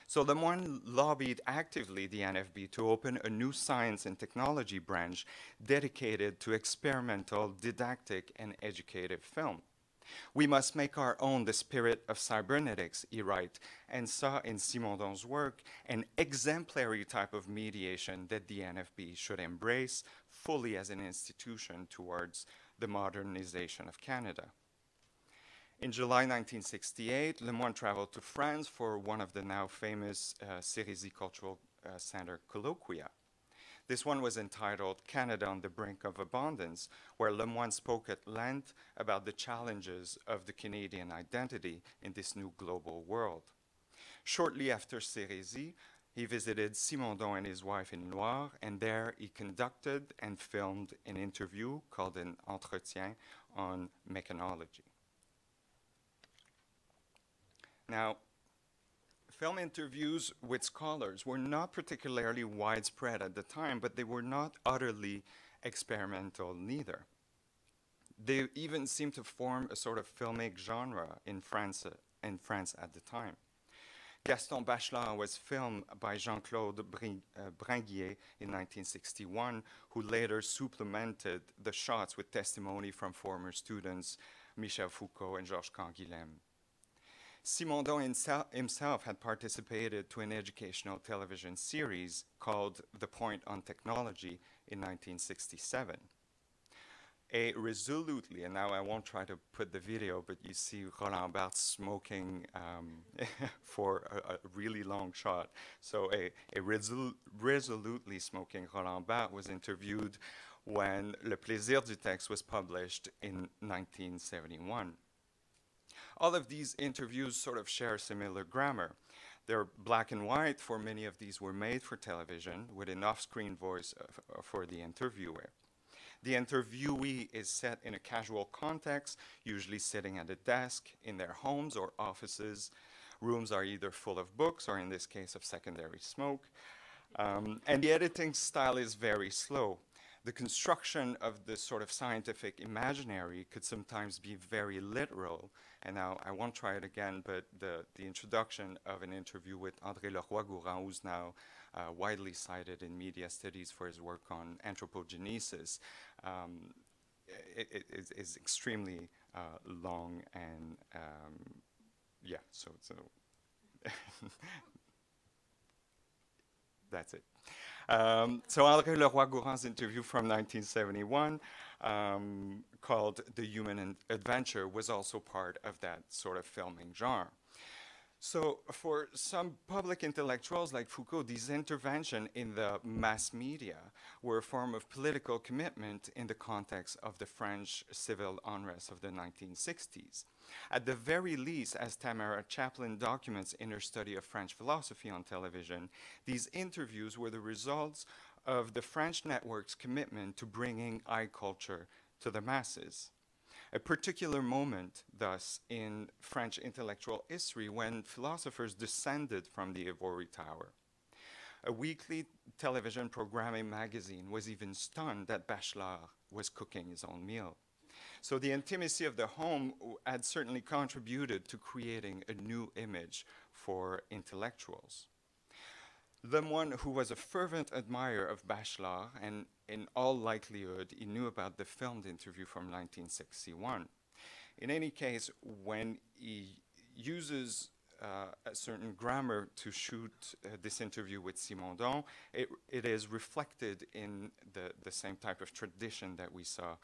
So Lemoine lobbied actively the NFB to open a new science and technology branch dedicated to experimental, didactic, and educative film. We must make our own the spirit of cybernetics, he writes, and saw in Simondon's work an exemplary type of mediation that the NFB should embrace fully as an institution towards the modernization of Canada. In July 1968, Lemoine traveled to France for one of the now famous Hysteresis cultural Center colloquia. This one was entitled Canada on the Brink of Abundance, where Lemoine spoke at length about the challenges of the Canadian identity in this new global world. Shortly after Sérésie, he visited Simondon and his wife in Loire, and there he conducted and filmed an interview called an entretien on mechanology. Now, film interviews with scholars were not particularly widespread at the time, but they were not utterly experimental neither. They even seemed to form a sort of filmic genre in France at the time. Gaston Bachelard was filmed by Jean-Claude Bringuier in 1961, who later supplemented the shots with testimony from former students Michel Foucault and Georges Canguilhem. Simondon himself had participated to an educational television series called The Point on Technology in 1967. A resolutely, and now I won't try to put the video, but you see Roland Barthes smoking for a really long shot. So a resolutely smoking Roland Barthes was interviewed when Le Plaisir du Texte was published in 1971. All of these interviews sort of share similar grammar. They're black and white, for many of these were made for television with an off-screen voice for the interviewer. The interviewee is set in a casual context, usually sitting at a desk in their homes or offices. Rooms are either full of books or, in this case, of secondary smoke. And the editing style is very slow. The construction of this sort of scientific imaginary could sometimes be very literal. And now I won't try it again, but the introduction of an interview with André Leroy-Gourand, who's now widely cited in media studies for his work on anthropogenesis, is extremely long and yeah, so that's it. So André Leroy-Gourand's interview from 1971 called The Human Adventure was also part of that sort of filming genre. So for some public intellectuals like Foucault, these interventions in the mass media were a form of political commitment in the context of the French civil unrest of the 1960s. At the very least, as Tamara Chaplin documents in her study of French philosophy on television, these interviews were the results of the French network's commitment to bringing eye culture to the masses. A particular moment, thus, in French intellectual history when philosophers descended from the ivory tower. A weekly television programming magazine was even stunned that Bachelard was cooking his own meal. So the intimacy of the home had certainly contributed to creating a new image for intellectuals. Lemoine, who was a fervent admirer of Bachelard, and in all likelihood, he knew about the filmed interview from 1961. In any case, when he uses a certain grammar to shoot this interview with Simondon, it is reflected in the same type of tradition that we saw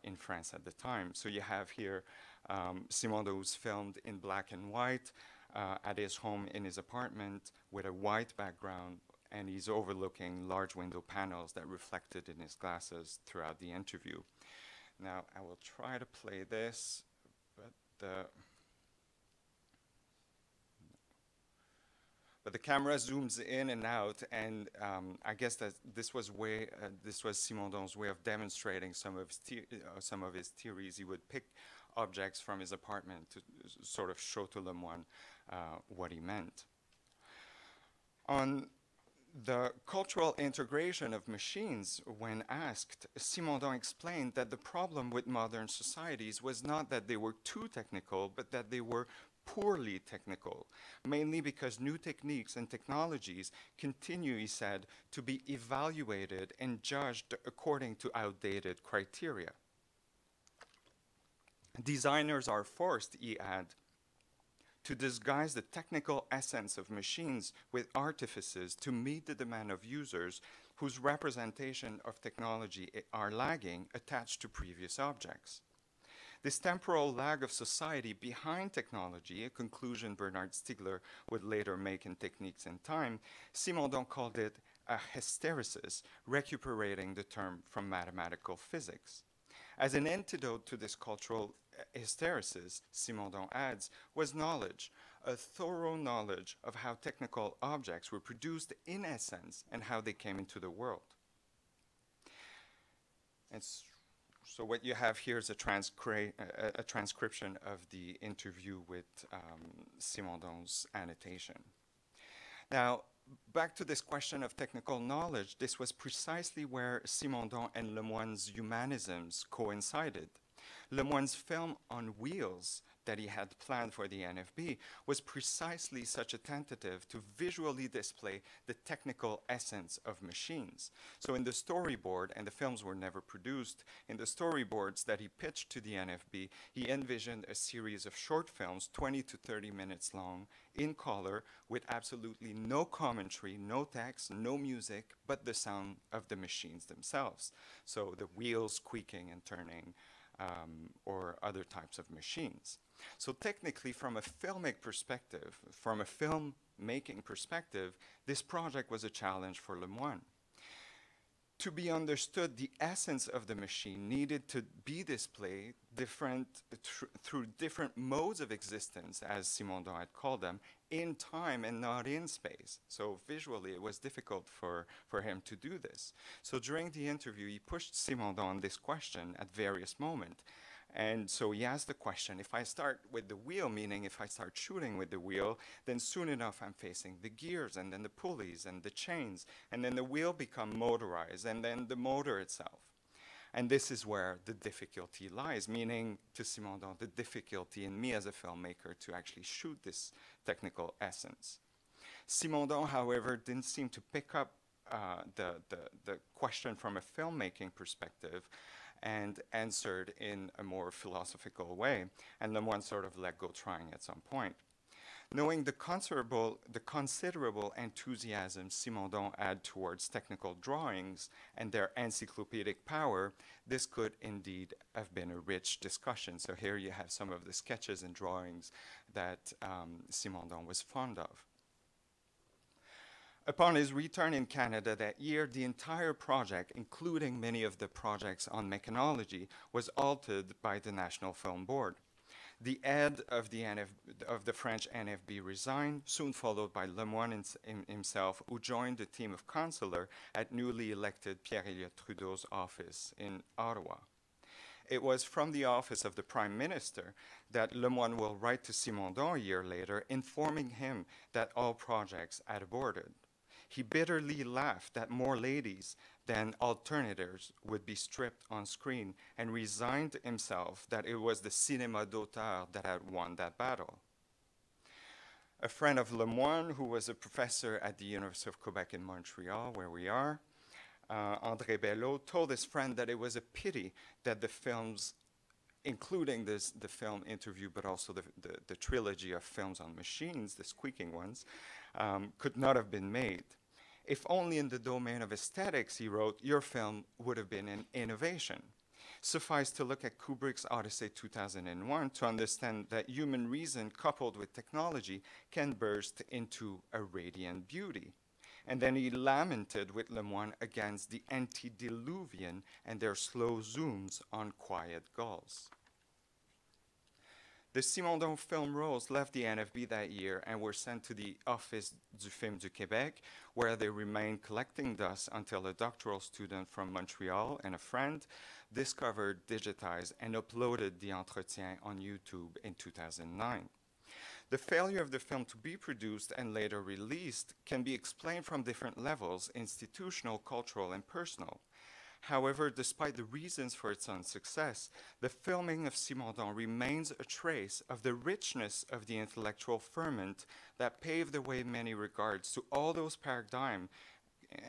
in France at the time. So you have here Simondon, who's filmed in black and white, at his home in his apartment with a white background, and he's overlooking large window panels that reflected in his glasses throughout the interview. Now, I will try to play this, but the camera zooms in and out, and I guess that this was Simondon's way of demonstrating some of his theories. He would pick objects from his apartment to sort of show to Lemoine what he meant. On the cultural integration of machines, when asked, Simondon explained that the problem with modern societies was not that they were too technical, but that they were poorly technical, mainly because new techniques and technologies continue, he said, to be evaluated and judged according to outdated criteria. Designers are forced, he added, to disguise the technical essence of machines with artifices to meet the demand of users whose representation of technology are lagging attached to previous objects. This temporal lag of society behind technology, a conclusion Bernard Stiegler would later make in Techniques in Time, Simondon called it a hysteresis, recuperating the term from mathematical physics. As an antidote to this cultural hysteresis, Simondon adds, was knowledge, a thorough knowledge of how technical objects were produced in essence and how they came into the world. And so what you have here is a transcription of the interview with Simondon's annotation. Now, back to this question of technical knowledge, this was precisely where Simondon and Lemoine's humanisms coincided. Lemoine's film on wheels that he had planned for the NFB was precisely such a tentative to visually display the technical essence of machines. So in the storyboard, and the films were never produced, in the storyboards that he pitched to the NFB, he envisioned a series of short films, 20 to 30 minutes long, in color, with absolutely no commentary, no text, no music, but the sound of the machines themselves. So the wheels squeaking and turning, or other types of machines. So technically, from a filmic perspective, from a filmmaking perspective, this project was a challenge for Lemoine. To be understood, the essence of the machine needed to be displayed through different modes of existence, as Simondon had called them, in time and not in space. So visually, it was difficult for him to do this. So during the interview, he pushed Simondon on this question at various moments. And so he asked the question, if I start with the wheel, meaning if I start shooting with the wheel, then soon enough I'm facing the gears and then the pulleys and the chains, and then the wheel become motorized, and then the motor itself. And this is where the difficulty lies, meaning to Simondon, the difficulty in me as a filmmaker to actually shoot this technical essence. Simondon, however, didn't seem to pick up the question from a filmmaking perspective and answered in a more philosophical way, and Lemoine sort of let go trying at some point. Knowing the considerable enthusiasm Simondon had towards technical drawings and their encyclopedic power, this could indeed have been a rich discussion. So here you have some of the sketches and drawings that Simondon was fond of. Upon his return in Canada that year, the entire project, including many of the projects on mechanology, was altered by the National Film Board. The head of the French NFB resigned, soon followed by Lemoine himself, who joined the team of counselor at newly elected Pierre-Elliott Trudeau's office in Ottawa. It was from the office of the Prime Minister that Lemoine will write to Simondon a year later, informing him that all projects had aborted. He bitterly laughed that more ladies than alternatives would be stripped on screen, and resigned himself that it was the cinéma d'auteur that had won that battle. A friend of Lemoine, who was a professor at the University of Quebec in Montreal, where we are, André Belleau, told his friend that it was a pity that the films, including the film interview, but also the trilogy of films on machines, the squeaking ones, could not have been made. If only in the domain of aesthetics, he wrote, your film would have been an innovation. Suffice to look at Kubrick's Odyssey 2001 to understand that human reason coupled with technology can burst into a radiant beauty. And then he lamented with Lemoine against the antediluvian and their slow zooms on quiet gulls. The Simondon film rolls left the NFB that year and were sent to the Office du Film du Québec, where they remained collecting dust until a doctoral student from Montreal and a friend discovered, digitized, and uploaded the entretien on YouTube in 2009. The failure of the film to be produced and later released can be explained from different levels, institutional, cultural, and personal. However, despite the reasons for its unsuccess, the filming of Simondon remains a trace of the richness of the intellectual ferment that paved the way in many regards to all those paradigms,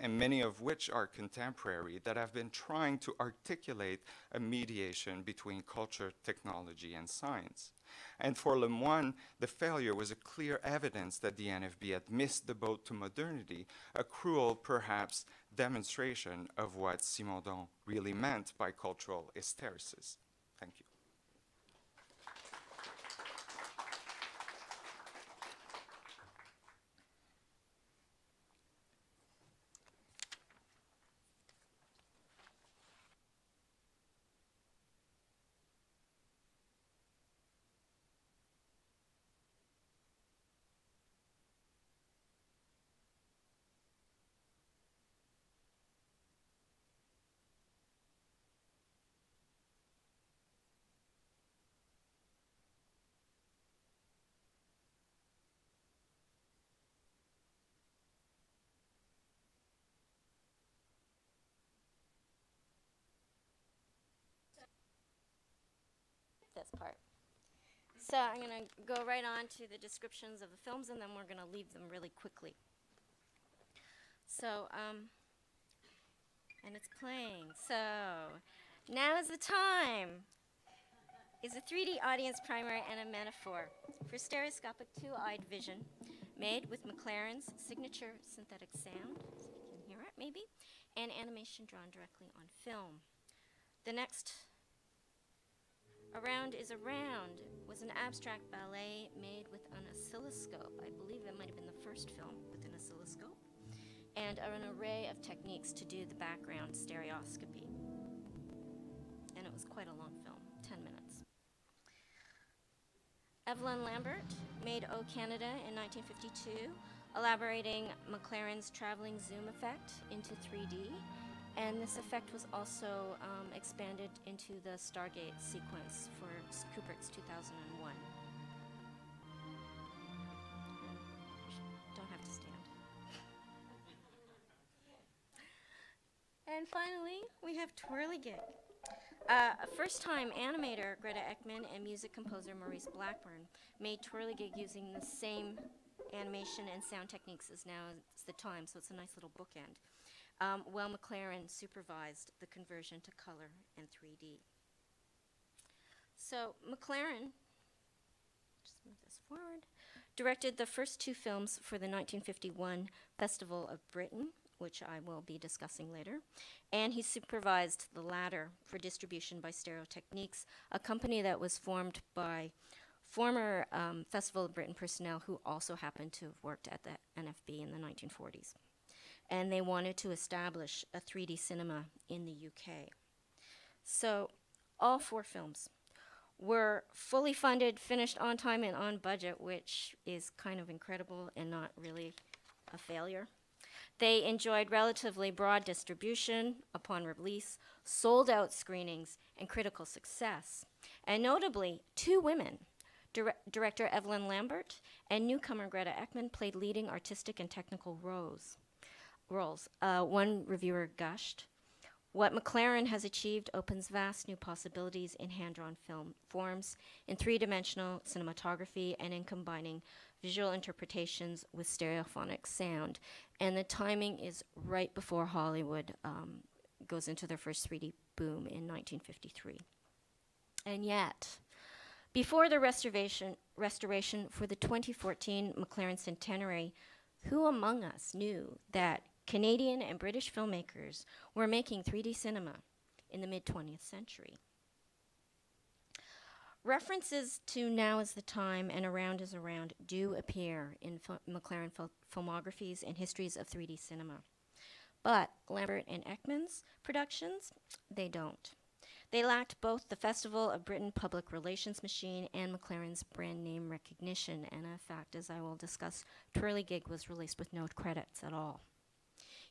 and many of which are contemporary, that have been trying to articulate a mediation between culture, technology, and science. And for Lemoine, the failure was a clear evidence that the NFB had missed the boat to modernity, a cruel, perhaps, demonstration of what Simondon really meant by cultural hysteresis. Thank you. this part. So I'm going to go right on to the descriptions of the films, and then we're going to leave them really quickly. So, and it's playing. So, now is the time. Is a 3D audience primer and a metaphor for stereoscopic two-eyed vision made with McLaren's signature synthetic sound, so you can hear it maybe, and animation drawn directly on film. The next Around is Around was an abstract ballet made with an oscilloscope. I believe it might have been the first film with an oscilloscope, and an array of techniques to do the background stereoscopy. And it was quite a long film, 10 minutes. Evelyn Lambert made O Canada in 1952, elaborating McLaren's traveling zoom effect into 3D. And this effect was also expanded into the Stargate sequence for Kubrick's 2001. Don't have to stand. And finally, we have Twirly Gig. A first-time animator, Greta Ekman, and music composer Maurice Blackburn made Twirly Gig using the same animation and sound techniques as Now Is the Time, so it's a nice little bookend. While McLaren supervised the conversion to color and 3D. So McLaren, just move this forward, directed the first two films for the 1951 Festival of Britain, which I will be discussing later, and he supervised the latter for distribution by Stereo Techniques, a company that was formed by former Festival of Britain personnel who also happened to have worked at the NFB in the 1940s. And they wanted to establish a 3D cinema in the UK. So all four films were fully funded, finished on time and on budget, which is kind of incredible and not really a failure. They enjoyed relatively broad distribution upon release, sold out screenings, and critical success. And notably, two women, director Evelyn Lambert and newcomer Greta Ekman, played leading artistic and technical roles. One reviewer gushed, "What McLaren has achieved opens vast new possibilities in hand-drawn film forms, in three-dimensional cinematography, and in combining visual interpretations with stereophonic sound." And the timing is right before Hollywood goes into their first 3D boom in 1953. And yet, before the restoration for the 2014 McLaren Centenary, who among us knew that Canadian and British filmmakers were making 3D cinema in the mid-20th century? References to Now Is the Time and Around is Around do appear in McLaren filmographies and histories of 3D cinema. But Lambert and Ekman's productions, they don't. They lacked both the Festival of Britain public relations machine and McLaren's brand name recognition. And in fact, as I will discuss, Twirly Gig was released with no credits at all.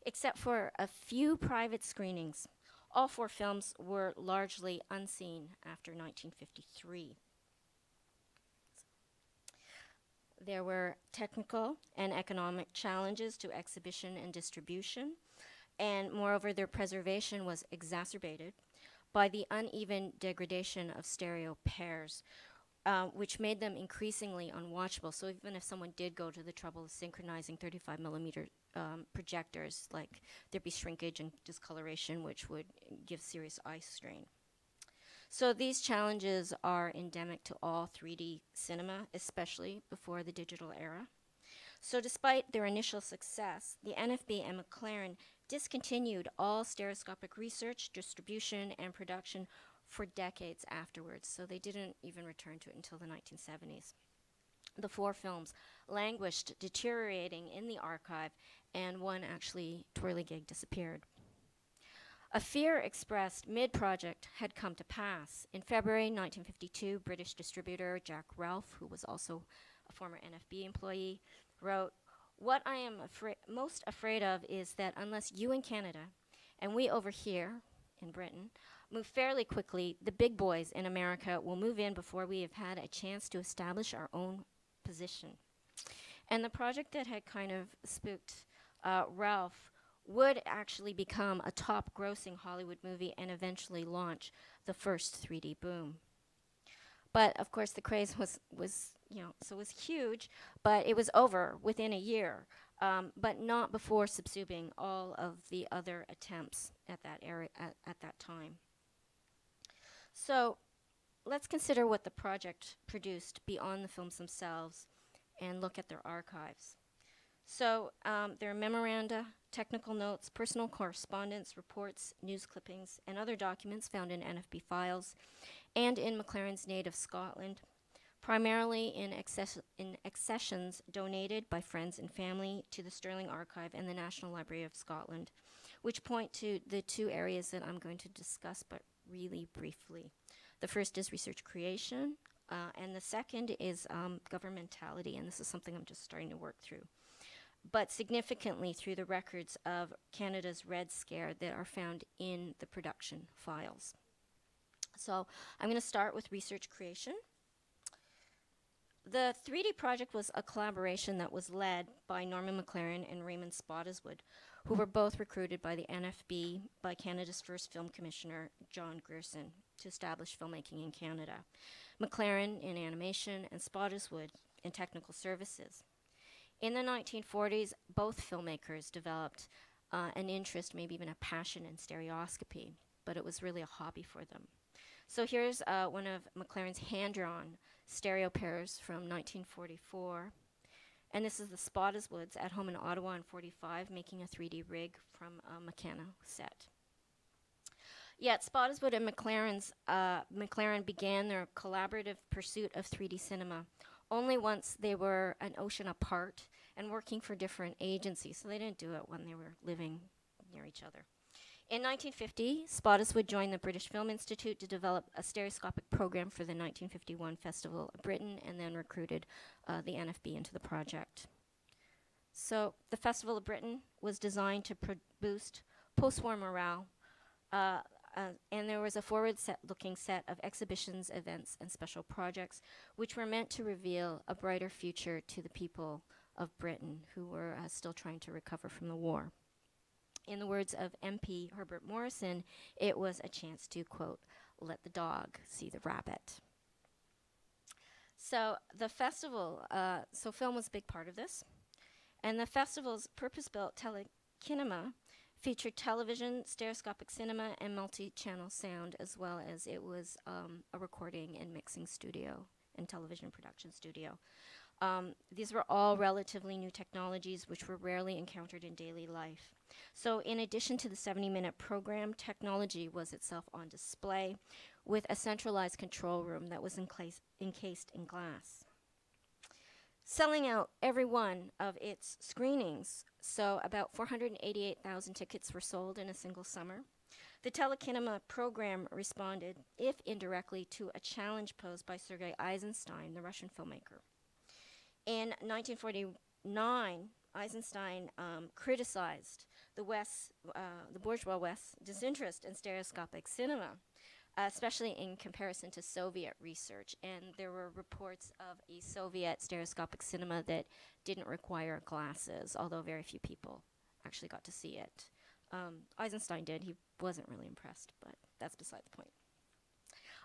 Except for a few private screenings, all four films were largely unseen after 1953. There were technical and economic challenges to exhibition and distribution, and moreover, their preservation was exacerbated by the uneven degradation of stereo pairs, which made them increasingly unwatchable. So even if someone did go to the trouble of synchronizing 35 millimeter projectors, like there'd be shrinkage and discoloration, which would give serious eye strain. So these challenges are endemic to all 3D cinema, especially before the digital era. So despite their initial success, the NFB and McLaren discontinued all stereoscopic research, distribution, and production for decades afterwards. So they didn't even return to it until the 1970s. The four films languished, deteriorating in the archive, and one actually, Twirly Gig, disappeared. A fear expressed mid-project had come to pass. In February 1952, British distributor Jack Ralph, who was also a former NFB employee, wrote, "What I am most afraid of is that unless you in Canada, and we over here in Britain, move fairly quickly, the big boys in America will move in before we have had a chance to establish our own position." And the project that had kind of spooked Ralph would actually become a top grossing Hollywood movie and eventually launch the first 3D boom. But of course, the craze was was huge, but it was over within a year, but not before subsuming all of the other attempts at that area at that time. So let's consider what the project produced beyond the films themselves and look at their archives. So there are memoranda, technical notes, personal correspondence, reports, news clippings, and other documents found in NFB files and in McLaren's native Scotland, primarily in accessions donated by friends and family to the Sterling Archive and the National Library of Scotland, which point to the two areas that I'm going to discuss, but really briefly. The first is research creation, and the second is governmentality, and this is something I'm just starting to work through, but significantly through the records of Canada's Red Scare that are found in the production files. So I'm going to start with research creation. The 3D project was a collaboration that was led by Norman McLaren and Raymond Spottiswoode, who were both recruited by the NFB by Canada's first film commissioner, John Grierson, to establish filmmaking in Canada. McLaren in animation and Spottiswoode in technical services. In the 1940s, both filmmakers developed an interest, maybe even a passion in stereoscopy, but it was really a hobby for them. So here's one of McLaren's hand-drawn stereo pairs from 1944. And this is the Spottiswoodes at home in Ottawa in 45, making a 3D rig from a Mechanography set. Yet Spottiswoode and McLaren began their collaborative pursuit of 3D cinema only once they were an ocean apart and working for different agencies. So they didn't do it when they were living near each other. In 1950, Spottiswoode joined the British Film Institute to develop a stereoscopic program for the 1951 Festival of Britain, and then recruited the NFB into the project. So the Festival of Britain was designed to boost post-war morale, and there was a forward-looking set of exhibitions, events, and special projects, which were meant to reveal a brighter future to the people of Britain who were still trying to recover from the war. In the words of MP Herbert Morrison, it was a chance to, quote, let the dog see the rabbit. So the festival, so film was a big part of this, and the festival's purpose-built telekinema featured television, stereoscopic cinema, and multi-channel sound, as well as it was a recording and mixing studio and television production studio. These were all relatively new technologies which were rarely encountered in daily life. So in addition to the 70-minute program, technology was itself on display with a centralized control room that was encased in glass. Selling out every one of its screenings, so about 488,000 tickets were sold in a single summer. The telekinema program responded, if indirectly, to a challenge posed by Sergei Eisenstein, the Russian filmmaker. In 1949, Eisenstein criticized the bourgeois West's disinterest in stereoscopic cinema, especially in comparison to Soviet research. And there were reports of a Soviet stereoscopic cinema that didn't require glasses, although very few people actually got to see it. Eisenstein did. He wasn't really impressed, but that's beside the point.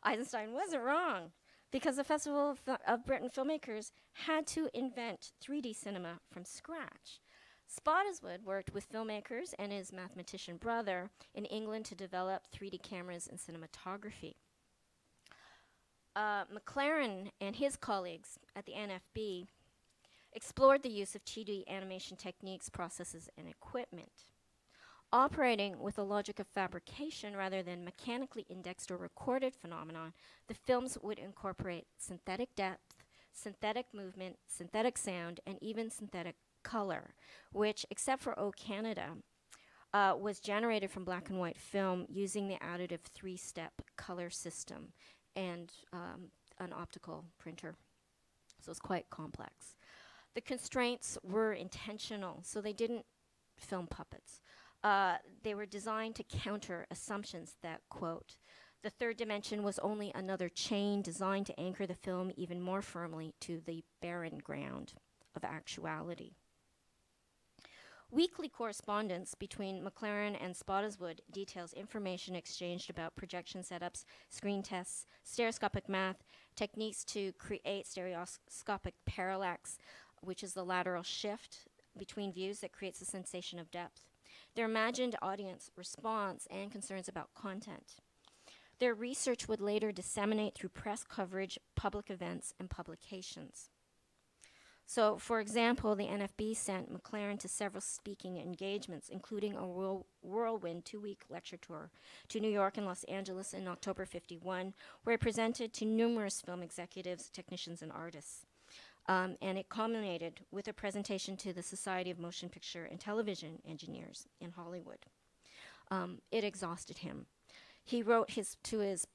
Eisenstein wasn't wrong, because the Festival of Britain filmmakers had to invent 3D cinema from scratch. Spottiswoode worked with filmmakers and his mathematician brother in England to develop 3D cameras and cinematography. McLaren and his colleagues at the NFB explored the use of 2D animation techniques, processes, and equipment. Operating with the logic of fabrication rather than mechanically indexed or recorded phenomenon, the films would incorporate synthetic depth, synthetic movement, synthetic sound, and even synthetic color, which, except for O Canada, was generated from black and white film using the additive 3-step color system and an optical printer. So it's quite complex. The constraints were intentional, so they didn't film puppets. They were designed to counter assumptions that, quote, the third dimension was only another chain designed to anchor the film even more firmly to the barren ground of actuality. Weekly correspondence between McLaren and Spottiswoode details information exchanged about projection setups, screen tests, stereoscopic math, techniques to create stereoscopic parallax, which is the lateral shift between views that creates a sensation of depth, their imagined audience response, and concerns about content. Their research would later disseminate through press coverage, public events, and publications. So, for example, the NFB sent McLaren to several speaking engagements, including a whirlwind 2-week lecture tour to New York and Los Angeles in October '51, where he presented to numerous film executives, technicians, and artists. And it culminated with a presentation to the Society of Motion Picture and Television Engineers in Hollywood. It exhausted him. He wrote to his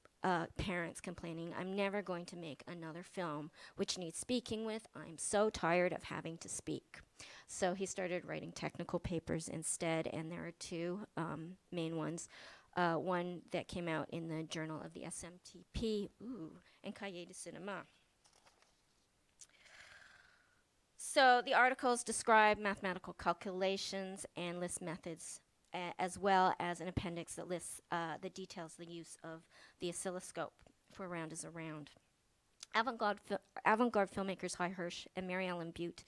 parents complaining, "I'm never going to make another film which needs speaking with. I'm so tired of having to speak." So he started writing technical papers instead, and there are two main ones. One that came out in the Journal of the SMTP, and Cahiers du Cinéma. So the articles describe mathematical calculations and list methods, as well as an appendix that lists that details the use of the oscilloscope for Round is Around. Avant-garde filmmakers Hy Hirsch and Mary Ellen Butte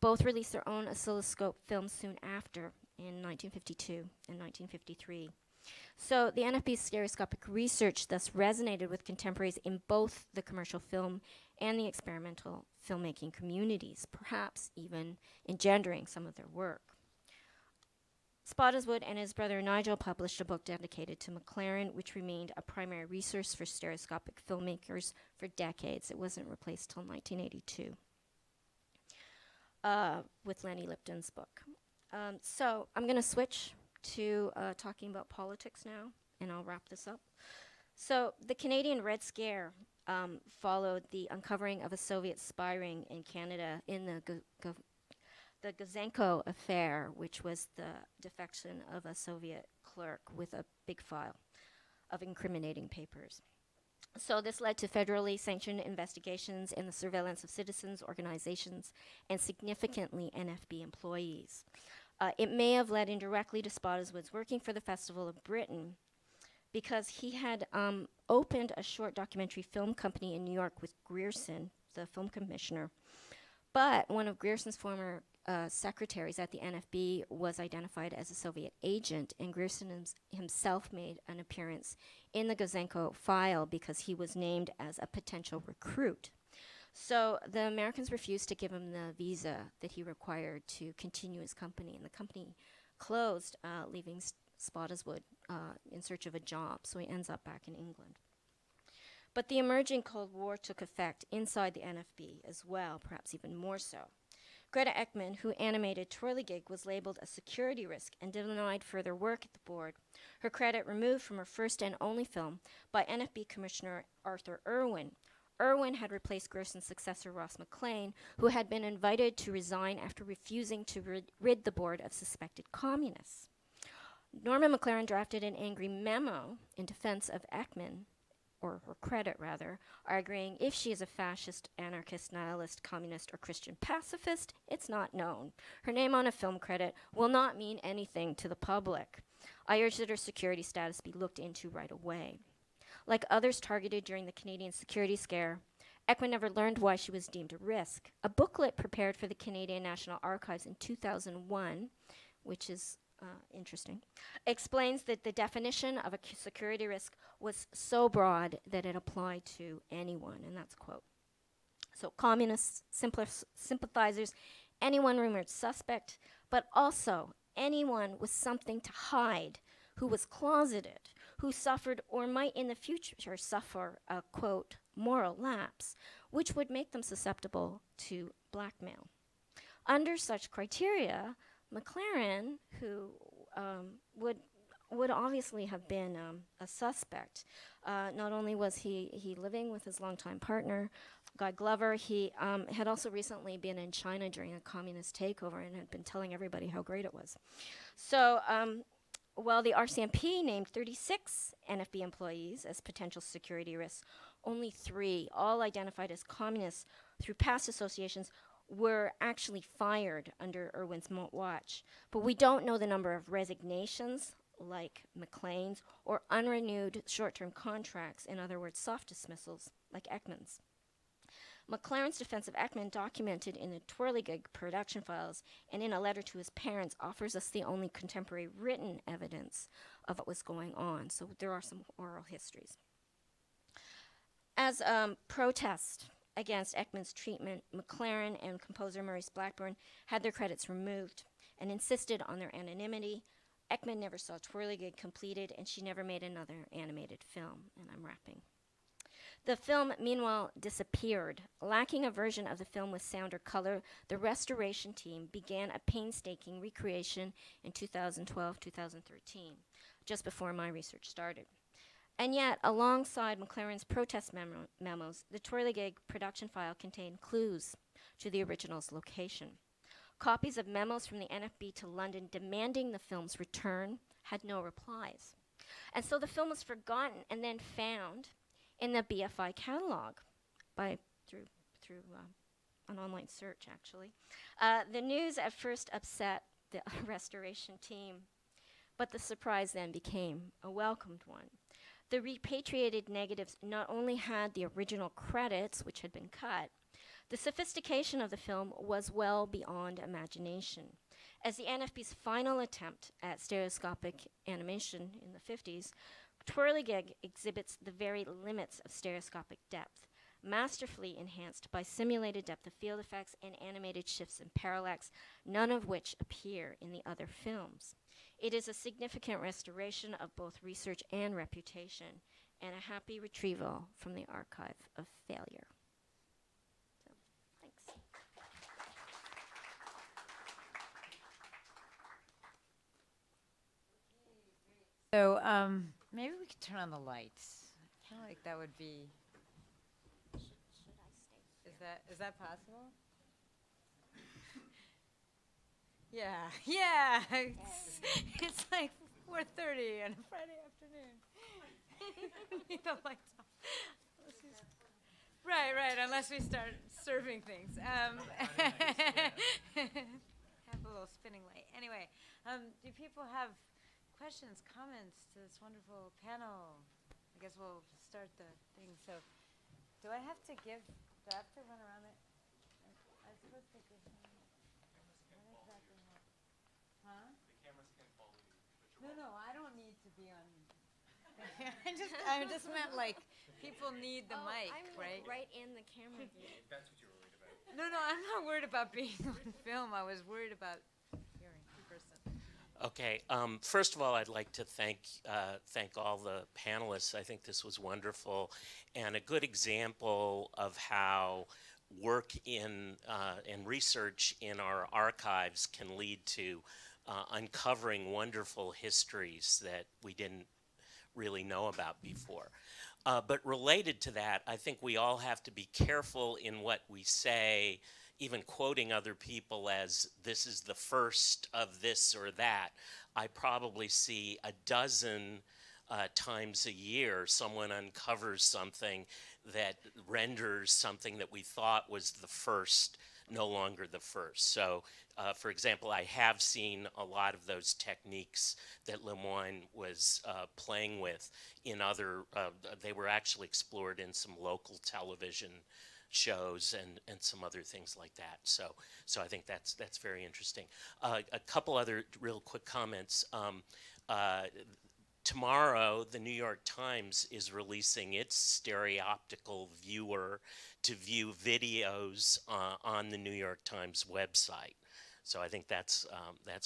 both released their own oscilloscope films soon after, in 1952 and 1953. So the NFB's stereoscopic research thus resonated with contemporaries in both the commercial film and the experimental filmmaking communities, perhaps even engendering some of their work. Spottiswoode and his brother Nigel published a book dedicated to McLaren, which remained a primary resource for stereoscopic filmmakers for decades. It wasn't replaced till 1982 with Lenny Lipton's book. So I'm going to switch to talking about politics now, and I'll wrap this up. So the Canadian Red Scare followed the uncovering of a Soviet spy ring in Canada in the Ghislain affair, which was the defection of a Soviet clerk with a big file of incriminating papers. So this led to federally sanctioned investigations and the surveillance of citizens, organizations, and significantly NFB employees. It may have led indirectly to Spottiswoode's working for the Festival of Britain, because he had opened a short documentary film company in New York with Grierson, the film commissioner. But one of Grierson's former secretaries at the NFB was identified as a Soviet agent, and Grierson himself made an appearance in the Ghislain file because he was named as a potential recruit. So the Americans refused to give him the visa that he required to continue his company, and the company closed, leaving Spottiswoode in search of a job, so he ends up back in England. But the emerging Cold War took effect inside the NFB as well, perhaps even more so. Greta Ekman, who animated Twirly Gig, was labeled a security risk and denied further work at the board. Her credit removed from her first and only film by NFB Commissioner Arthur Irwin. Irwin had replaced Grierson's successor, Ross McLean, who had been invited to resign after refusing to rid the board of suspected communists. Norman McLaren drafted an angry memo in defense of Ekman, or her credit rather, arguing if she is a fascist, anarchist, nihilist, communist, or Christian pacifist, it's not known. Her name on a film credit will not mean anything to the public. I urge that her security status be looked into right away. Like others targeted during the Canadian security scare, Ekman never learned why she was deemed a risk. A booklet prepared for the Canadian National Archives in 2001, which is interesting, explains that the definition of a security risk was so broad that it applied to anyone, and that's a quote. So communists, sympathizers, anyone rumored suspect, but also anyone with something to hide, who was closeted, who suffered or might in the future suffer a, quote, moral lapse, which would make them susceptible to blackmail. Under such criteria, McLaren, who would obviously have been a suspect, not only was he living with his longtime partner, Guy Glover, he had also recently been in China during a communist takeover and had been telling everybody how great it was. So while the RCMP named 36 NFB employees as potential security risks, only 3, all identified as communists through past associations, were actually fired under Irwin's watch, but we don't know the number of resignations, like Mcluhan's, or unrenewed short-term contracts, in other words, soft dismissals, like Ekman's. McLaren's defense of Ekman, documented in the Twirly Gig production files and in a letter to his parents, offers us the only contemporary written evidence of what was going on, so there are some oral histories. As protest against Ekman's treatment, McLaren and composer Maurice Blackburn had their credits removed and insisted on their anonymity. Ekman never saw Twirly Gig completed, and she never made another animated film, and I'm wrapping. The film, meanwhile, disappeared. Lacking a version of the film with sound or color, the restoration team began a painstaking recreation in 2012-2013, just before my research started. And yet, alongside McLaren's protest memos, the Twirly Gig production file contained clues to the original's location. Copies of memos from the NFB to London demanding the film's return had no replies. And so the film was forgotten and then found in the BFI catalog through an online search, actually. The news at first upset the restoration team, but the surprise then became a welcomed one. The repatriated negatives not only had the original credits, which had been cut, the sophistication of the film was well beyond imagination. As the NFB's final attempt at stereoscopic animation in the 50s, Twirly Gig exhibits the very limits of stereoscopic depth, masterfully enhanced by simulated depth of field effects and animated shifts and parallax, none of which appear in the other films. It is a significant restoration of both research and reputation, and a happy retrieval from the archive of failure. So, thanks. So maybe we could turn on the lights. I feel like that would be. Should I stay? Is that possible? Yeah, yeah. It's like 4:30 on a Friday afternoon. Need the lights off. Right, unless we start serving things. Have a little spinning light. Anyway, do people have questions, comments to this wonderful panel? I guess we'll start the thing. So, do I have to run around it? I'm supposed to give him. Huh? The cameras can follow you. No, I don't need to be on. I just meant like people need the mic, I'm right? right in the camera view. That's what you were worried about. No, I'm not worried about being on film. I was worried about hearing in person. Okay. First of all, I'd like to thank all the panelists. I think this was wonderful and a good example of how work in and research in our archives can lead to uncovering wonderful histories that we didn't really know about before. But related to that, I think we all have to be careful in what we say, even quoting other people as this is the first of this or that. I probably see a dozen times a year someone uncovers something that renders something that we thought was the first no longer the first. So, for example, I have seen a lot of those techniques that Lemoine was playing with in other, they were actually explored in some local television shows and some other things like that. So I think that's very interesting. A couple other real quick comments. Tomorrow, the New York Times is releasing its stereoptical viewer to view videos on the New York Times website. So I think that's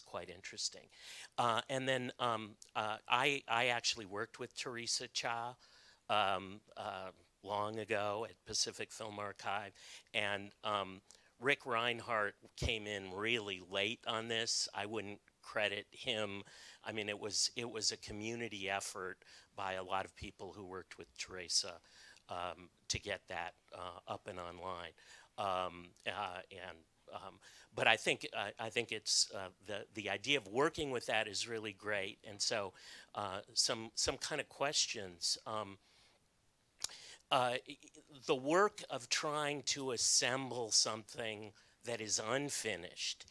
quite interesting. And then I actually worked with Teresa Cha long ago at Pacific Film Archive, and Rick Reinhardt came in really late on this. I wouldn't credit him. I mean, it was a community effort by a lot of people who worked with Teresa to get that up and online. But I think it's the idea of working with that is really great. And so some kind of questions. The work of trying to assemble something that is unfinished.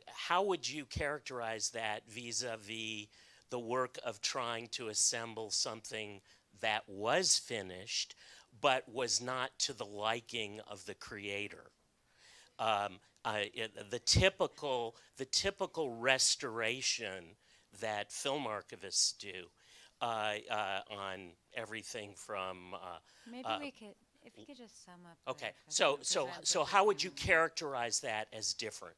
How would you characterize that vis-a-vis the work of trying to assemble something that was finished but was not to the liking of the creator? The typical restoration that film archivists do on everything from Maybe we could, if you could just sum up. okay, so how would you characterize that as different?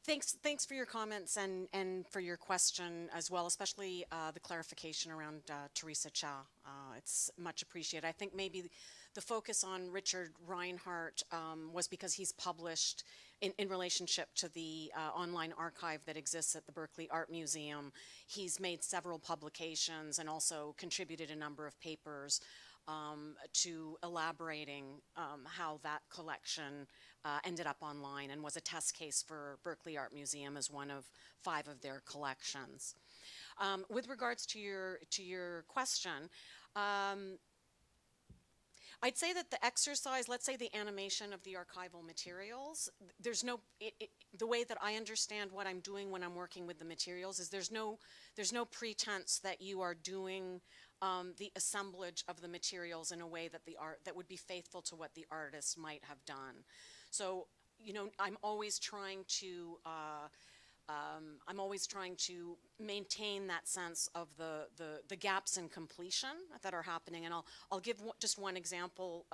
Thanks for your comments and for your question as well, especially the clarification around Teresa Cha. It's much appreciated. I think maybe the focus on Richard Reinhardt was because he's published in relationship to the online archive that exists at the Berkeley Art Museum. He's made several publications and also contributed a number of papers to elaborating how that collection ended up online and was a test case for Berkeley Art Museum as one of 5 of their collections. With regards to your question, I'd say that the exercise, let's say the animation of the archival materials, there's no, the way that I understand what I'm doing when I'm working with the materials is there's no pretense that you are doing the assemblage of the materials in a way that that would be faithful to what the artist might have done. So, you know, I'm always trying to maintain that sense of the gaps in completion that are happening. And I'll give just one example,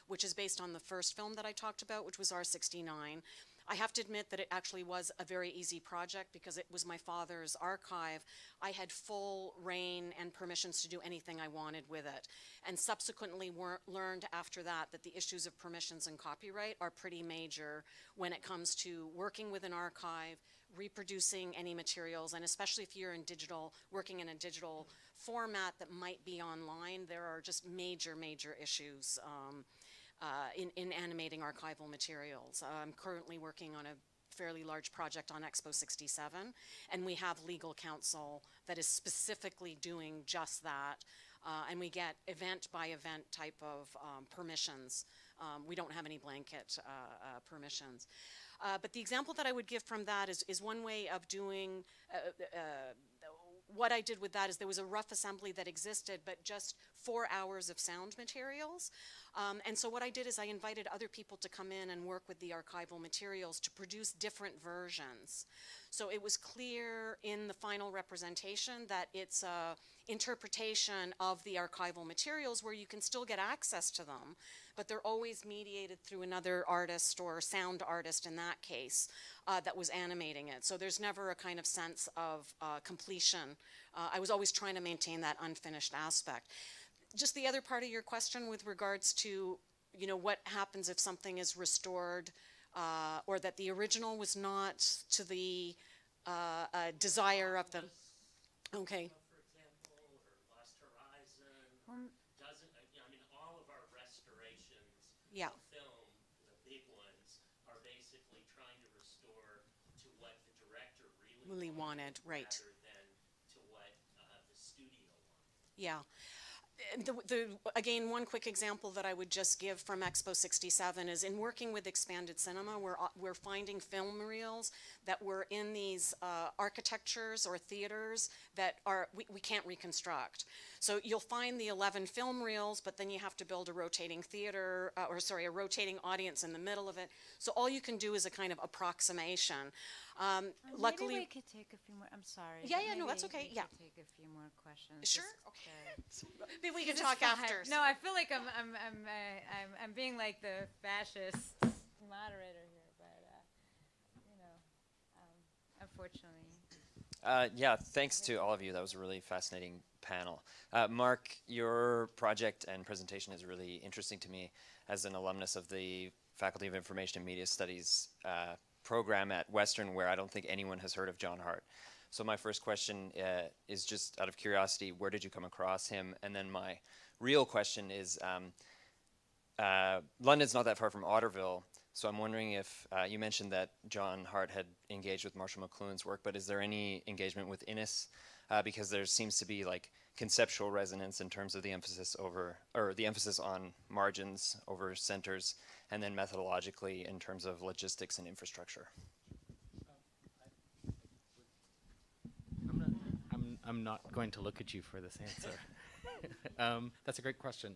which is based on the first film that I talked about, which was R69. I have to admit that it actually was a very easy project because it was my father's archive. I had full reign and permissions to do anything I wanted with it. And subsequently learned after that that the issues of permissions and copyright are pretty major when it comes to working with an archive, reproducing any materials, and especially if you're in digital, working in a digital format that might be online, there are just major issues in animating archival materials. I'm currently working on a fairly large project on Expo 67, and we have legal counsel that is specifically doing just that, and we get event by event type of permissions. We don't have any blanket permissions. But the example that I would give from that is one way of doing what I did with that is there was a rough assembly that existed, but just 4 hours of sound materials. And so what I did is I invited other people to come in and work with the archival materials to produce different versions. So it was clear in the final representation that it's a interpretation of the archival materials where you can still get access to them, but they're always mediated through another artist or sound artist in that case that was animating it. So there's never a kind of sense of completion. I was always trying to maintain that unfinished aspect. Just the other part of your question with regards to, you know, what happens if something is restored or that the original was not to the desire of the, okay. For example, or Lost Horizon, doesn't, I mean, all of our restorations of film, the big ones, are basically trying to restore to what the director really wanted, right. rather than to what the studio wanted. Yeah. Again, one quick example that I would just give from Expo 67 is in working with Expanded Cinema, we're finding film reels that were in these architectures or theaters that we can't reconstruct. So you'll find the 11 film reels, but then you have to build a rotating theater, a rotating audience in the middle of it. So all you can do is a kind of approximation. Luckily, maybe we could take a few more. I'm sorry. Yeah, no, that's okay. Yeah, take a few more questions. Sure. Okay. Maybe we can talk after. No, I feel like I'm being like the fascist moderator here, but you know, unfortunately. Yeah, thanks to all of you. That was a really fascinating panel. Mark, your project and presentation is really interesting to me as an alumnus of the Faculty of Information and Media Studies program at Western, where I don't think anyone has heard of John Hart. So my first question is just out of curiosity, where did you come across him? And then my real question is, London's not that far from Otterville, so I'm wondering if, you mentioned that John Hart had engaged with Marshall McLuhan's work, but is there any engagement with Innes? Because there seems to be like conceptual resonance in terms of the emphasis over, or the emphasis on margins over centers, and then methodologically in terms of logistics and infrastructure? I'm not going to look at you for this answer. That's a great question.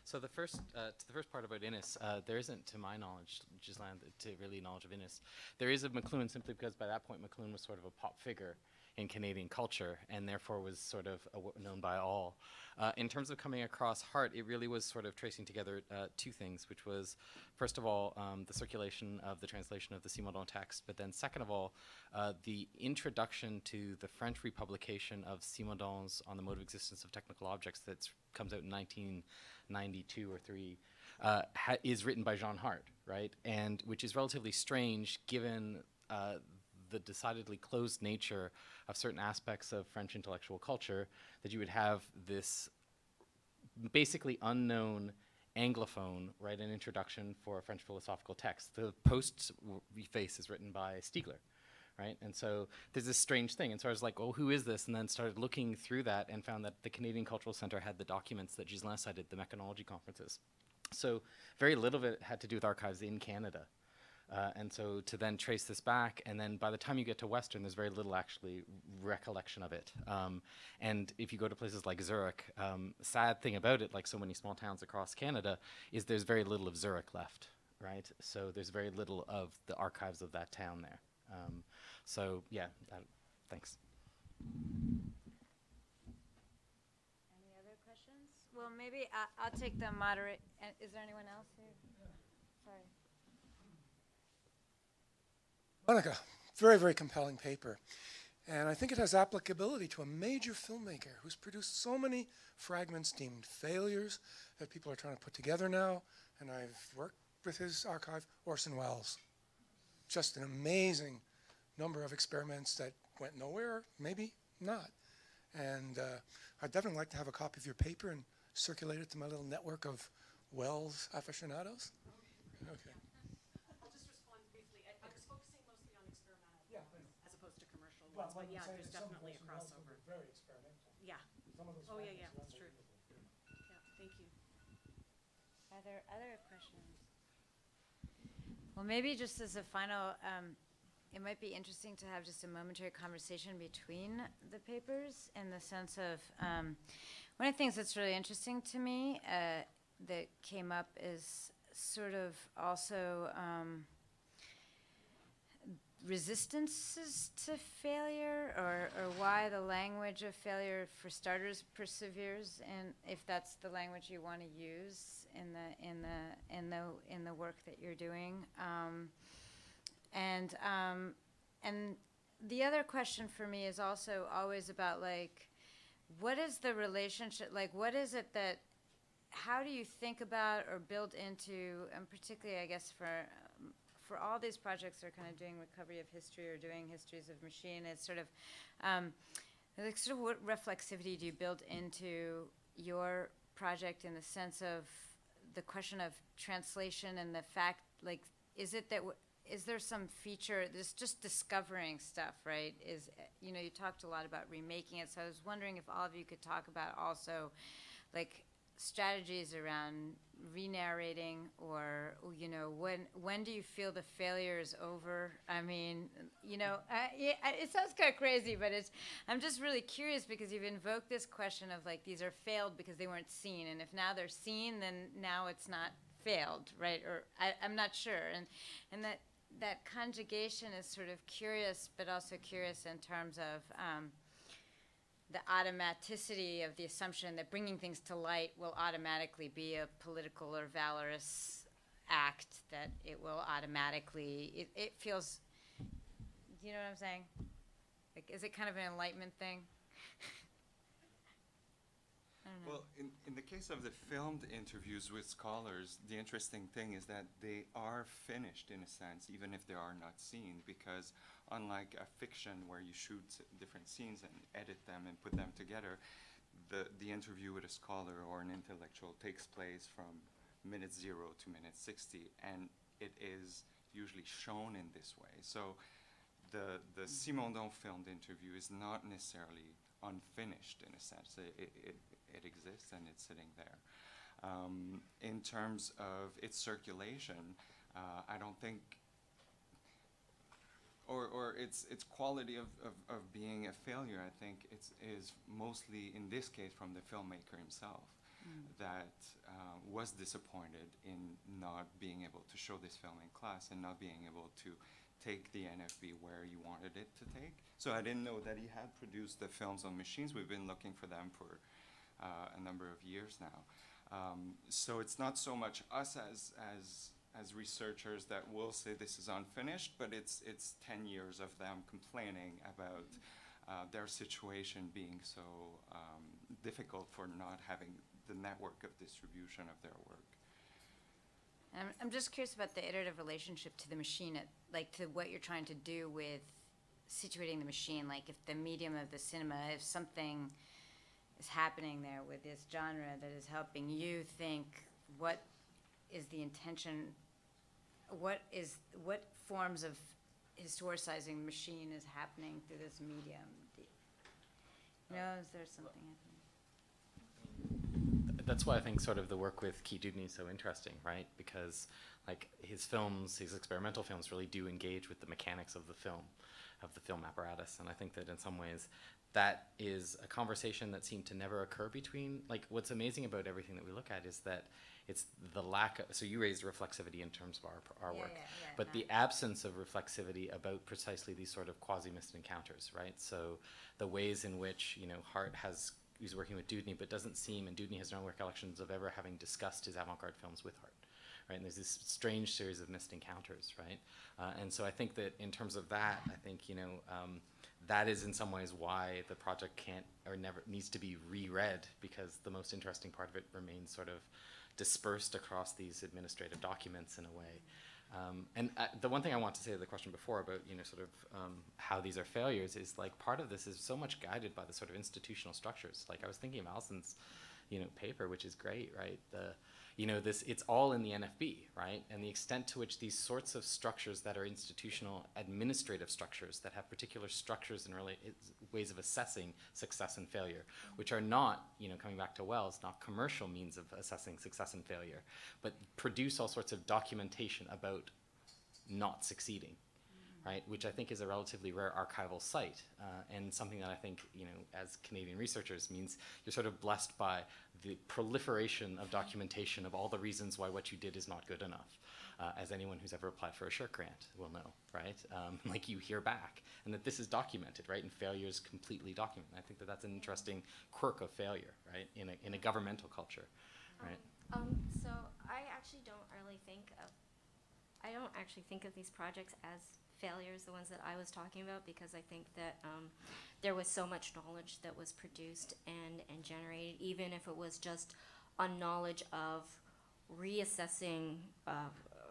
So the first, to the first part about Innes, there isn't, to my knowledge, Ghislain, to really knowledge of Innes, there is of Mcluhan simply because by that point Mcluhan was sort of a pop figure in Canadian culture and therefore was sort of known by all. In terms of coming across Hart, it really was sort of tracing together two things, which was, first of all, the circulation of the translation of the Simondon text, but then second of all, the introduction to the French republication of Simondon's On the Mode of Existence of Technical Objects that comes out in 1992 or 3, is written by Jean Hart, right? And which is relatively strange given the decidedly closed nature of certain aspects of French intellectual culture, that you would have this basically unknown Anglophone write an introduction for a French philosophical text. The postface is written by Stiegler, right? And so there's this strange thing. And so I was like, well, who is this? And then started looking through that and found that the Canadian Cultural Centre had the documents that Ghislain cited, the mechanology conferences. So very little of it had to do with archives in Canada. And so to then trace this back, and then by the time you get to Western, there's very little actually recollection of it. And if you go to places like Zurich, sad thing about it, like so many small towns across Canada, is there's very little of Zurich left, right? So there's very little of the archives of that town there. So yeah, thanks. Any other questions? Well, maybe I'll take the moderate. Is there anyone else who? Sorry. Monika, very, very compelling paper. And I think it has applicability to a major filmmaker who's produced so many fragments deemed failures that people are trying to put together now. And I've worked with his archive, Orson Welles. Just an amazing number of experiments that went nowhere, maybe not. And I'd definitely like to have a copy of your paper and circulate it to my little network of Welles aficionados. Okay. But yeah, there's definitely a crossover. Very experimental. Yeah. Oh, yeah, that's true. Yeah, thank you. Are there other questions? Well, maybe just as a final, it might be interesting to have just a momentary conversation between the papers in the sense of, one of the things that's really interesting to me that came up is sort of also resistances to failure, or why the language of failure, for starters, perseveres, and if that's the language you want to use in the work that you're doing, and the other question for me is also always about, like, what is the relationship, like, what is it that, how do you think about or build into, and particularly, I guess, for all these projects that are kind of doing recovery of history or doing histories of machine, it's sort of, like, sort of what reflexivity do you build into your project in the sense of the question of translation and the fact, like, is it that, is there some feature, this just discovering stuff, right? Is, you know, you talked a lot about remaking it, so I was wondering if all of you could talk about also, like, strategies around re-narrating, or, you know, when do you feel the failure is over? I mean, you know, it sounds kind of crazy, but I'm just really curious because you've invoked this question of, like, these are failed because they weren't seen, and if now they're seen, then now it's not failed, right? Or I'm not sure, and that conjugation is sort of curious, but also curious in terms of the automaticity of the assumption that bringing things to light will automatically be a political or valorous act, that it will automatically, it feels, you know what I'm saying? Like, is it kind of an enlightenment thing? I don't know. Well, in the case of the filmed interviews with scholars, the interesting thing is that they are finished in a sense, even if they are not seen, because unlike a fiction where you shoot different scenes and edit them and put them together, the interview with a scholar or an intellectual takes place from minute 0 to minute 60, and it is usually shown in this way. So the Simondon filmed interview is not necessarily unfinished in a sense. It exists and it's sitting there. In terms of its circulation, I don't think, or its quality of being a failure, I think is mostly, in this case, from the filmmaker himself, that was disappointed in not being able to show this film in class and not being able to take the NFB where you wanted it to take. So I didn't know that he had produced the films on machines. We've been looking for them for a number of years now. So it's not so much us as researchers that will say this is unfinished, but it's 10 years of them complaining about their situation being so difficult for not having the network of distribution of their work. I'm just curious about the iterative relationship to the machine, like to what you're trying to do with situating the machine. Like if the medium of the cinema, if something is happening there with this genre that is helping you think what is the intention, what forms of historicizing the machine is happening through this medium. You know, is there something happening? That's why I think sort of the work with Keith Dewdney is so interesting, right? Because like his films, his experimental films really do engage with the mechanics of the film apparatus. And I think that in some ways that is a conversation that seemed to never occur between, like what's amazing about everything that we look at is that it's the lack of, so you raised reflexivity in terms of our work, but the absence of reflexivity about precisely these sort of quasi-mist encounters, right? So the ways in which, you know, Hart he's working with Dewdney, but doesn't seem, and Dewdney has no recollections of ever having discussed his avant-garde films with Hart, right? And there's this strange series of missed encounters, right? And so I think that in terms of that, I think, you know, that is in some ways why the project can't or never needs to be reread, because the most interesting part of it remains sort of dispersed across these administrative documents in a way. And the one thing I want to say to the question before about, you know, sort of how these are failures is like part of this is so much guided by the sort of institutional structures. Like I was thinking of Alison's, you know, paper, which is great, right? You know, it's all in the NFB, right? And the extent to which these sorts of structures that are institutional administrative structures that have particular structures and ways of assessing success and failure, which are not, you know, coming back to Wells, not commercial means of assessing success and failure, but produce all sorts of documentation about not succeeding, right? Which I think is a relatively rare archival site, and something that I think, you know, as Canadian researchers means you're sort of blessed by the proliferation of documentation of all the reasons why what you did is not good enough, as anyone who's ever applied for a SSHRC grant will know, right? Like you hear back, and that this is documented, right? And failure is completely documented. I think that that's an interesting quirk of failure, right? In a governmental culture, right? So I actually don't actually think of these projects as failures, the ones that I was talking about, because I think that there was so much knowledge that was produced and generated, even if it was just on knowledge of reassessing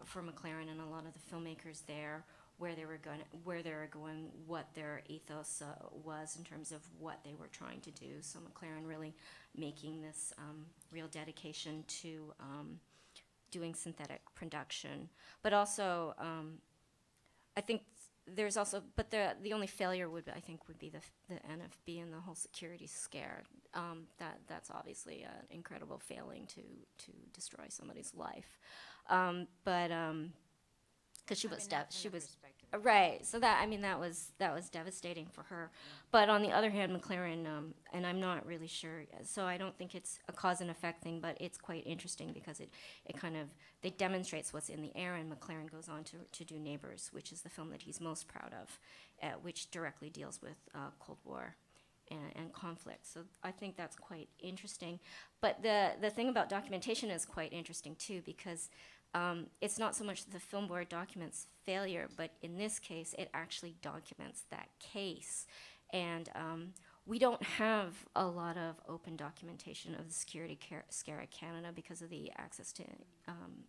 for McLaren and a lot of the filmmakers there where they were going, what their ethos was in terms of what they were trying to do. So McLaren really making this real dedication to doing synthetic production, but also I think there's also, but the only failure would be the NFB and the whole security scare. That's obviously an incredible failing to destroy somebody's life, but because she was right. So that was devastating for her. But on the other hand, McLaren, and I'm not really sure. So I don't think it's a cause and effect thing, but it's quite interesting because it demonstrates what's in the air. And McLaren goes on to do Neighbors, which is the film that he's most proud of, which directly deals with Cold War and conflict. So I think that's quite interesting. But the thing about documentation is quite interesting too, because it's not so much that the film board documents failure, but in this case, it actually documents that case. And we don't have a lot of open documentation of the security scare at Canada because of the access to, I'm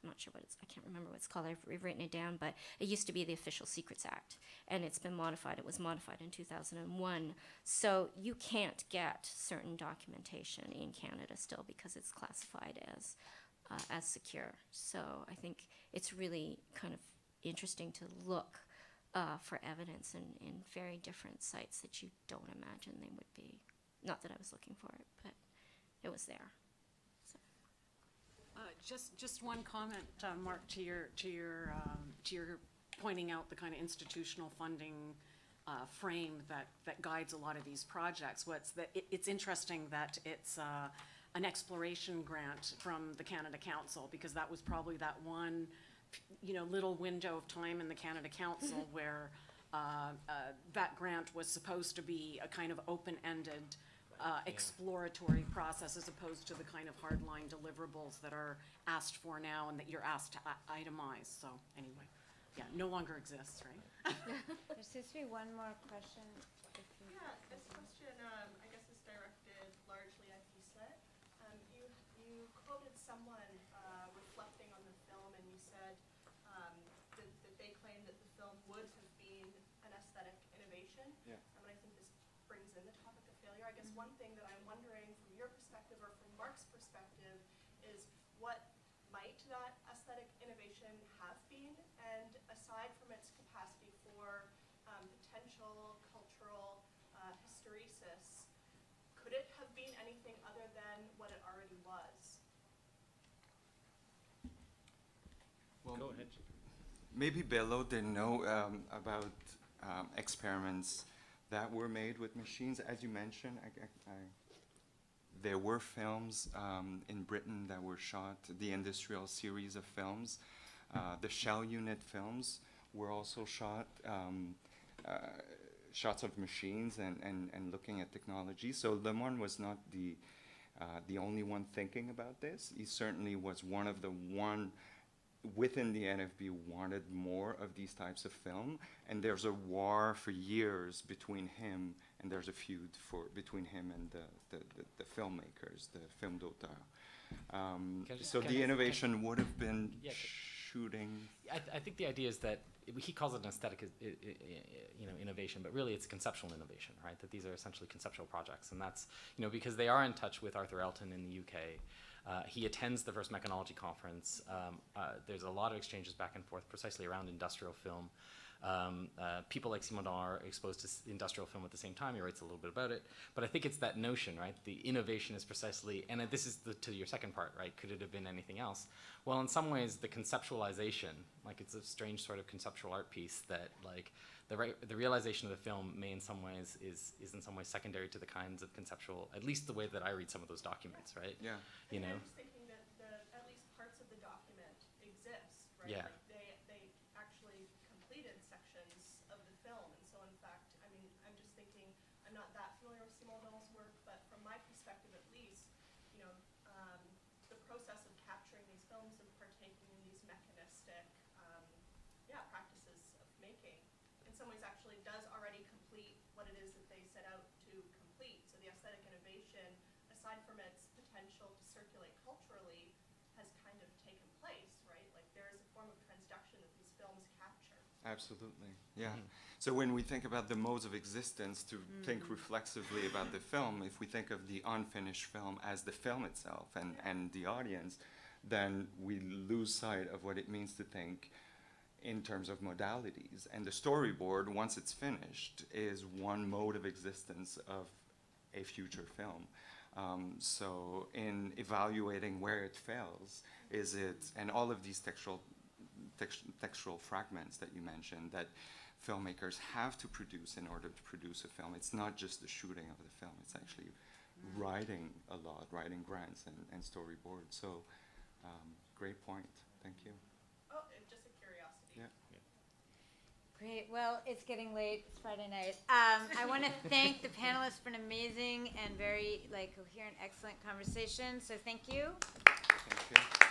not sure I can't remember what it's called, I've written it down, but it used to be the Official Secrets Act, and it's been modified. It was modified in 2001. So you can't get certain documentation in Canada still because it's classified as secure. So I think it's really kind of interesting to look for evidence in very different sites that you don't imagine they would be. Not that I was looking for it, but it was there. So. Just one comment, Mark, to your pointing out the kind of institutional funding frame that guides a lot of these projects. It's interesting that it's an exploration grant from the Canada Council, because that was probably that one, little window of time in the Canada Council where that grant was supposed to be a kind of open-ended exploratory process, as opposed to the kind of hardline deliverables that are asked for now and that you're asked to itemize. So anyway, yeah, no longer exists, right? There seems to be one more question. Yeah, this question, I guess, is directed largely at Ghislain. You quoted someone reflecting on the film, and you said that they claimed that the film would have been an aesthetic innovation. Yeah. And I think this brings in the topic of failure. I guess one thing that I'm wondering from your perspective or from Mark's perspective is what might that aesthetic innovation have been? And aside from its capacity for potential cultural hysteresis, could it have been anything other than what it already was? Well, Go ahead. maybe Bello didn't know about experiments that were made with machines. As you mentioned, there were films in Britain that were shot, the industrial series of films. The shell unit films were also shot, shots of machines and looking at technology. So Lemon was not the only one thinking about this. He certainly was one of the within the NFB wanted more of these types of film, and there's a war for years between him, and there's a feud between him and the filmmakers, the film d'auteur. So the innovation would have been shooting. I think the idea is that he calls it an aesthetic, innovation, but really it's conceptual innovation, right? That these are essentially conceptual projects, and that's, because they are in touch with Arthur Elton in the UK. He attends the first Mechanology conference. There's a lot of exchanges back and forth precisely around industrial film. People like Simondon are exposed to industrial film at the same time. He writes a little bit about it. But I think it's that notion, right? The innovation is precisely, and this is to your second part, right? Could it have been anything else? Well, in some ways, the conceptualization, like it's a strange sort of conceptual art piece that, like, the realization of the film may in some ways is in some ways secondary to the kinds of conceptual, at least the way that I read some of those documents, right? Yeah. I'm just thinking that at least parts of the document exist, right? Yeah. Like they actually completed sections of the film, and so in fact, I mean, I'm just thinking, I'm not that familiar with Simondon's work, but from my perspective at least, the process of capturing these films and partaking in these mechanistic, practices of making, in some ways actually does already complete what it is that they set out to complete. So the aesthetic innovation, aside from its potential to circulate culturally, has kind of taken place, right? Like there is a form of transduction that these films capture. Absolutely, yeah. So when we think about the modes of existence, to think reflexively about the film, if we think of the unfinished film as the film itself and the audience, then we lose sight of what it means to think in terms of modalities. And the storyboard, once it's finished, is one mode of existence of a future film. So in evaluating where it fails, and all of these textual fragments that you mentioned that filmmakers have to produce in order to produce a film. It's not just the shooting of the film, it's actually writing a lot, writing grants and storyboards. So great point, thank you. Oh, just a curiosity. Yeah. Great. Well, it's getting late. It's Friday night. I want to thank the panelists for an amazing and very coherent, excellent conversation. So thank you. Thank you.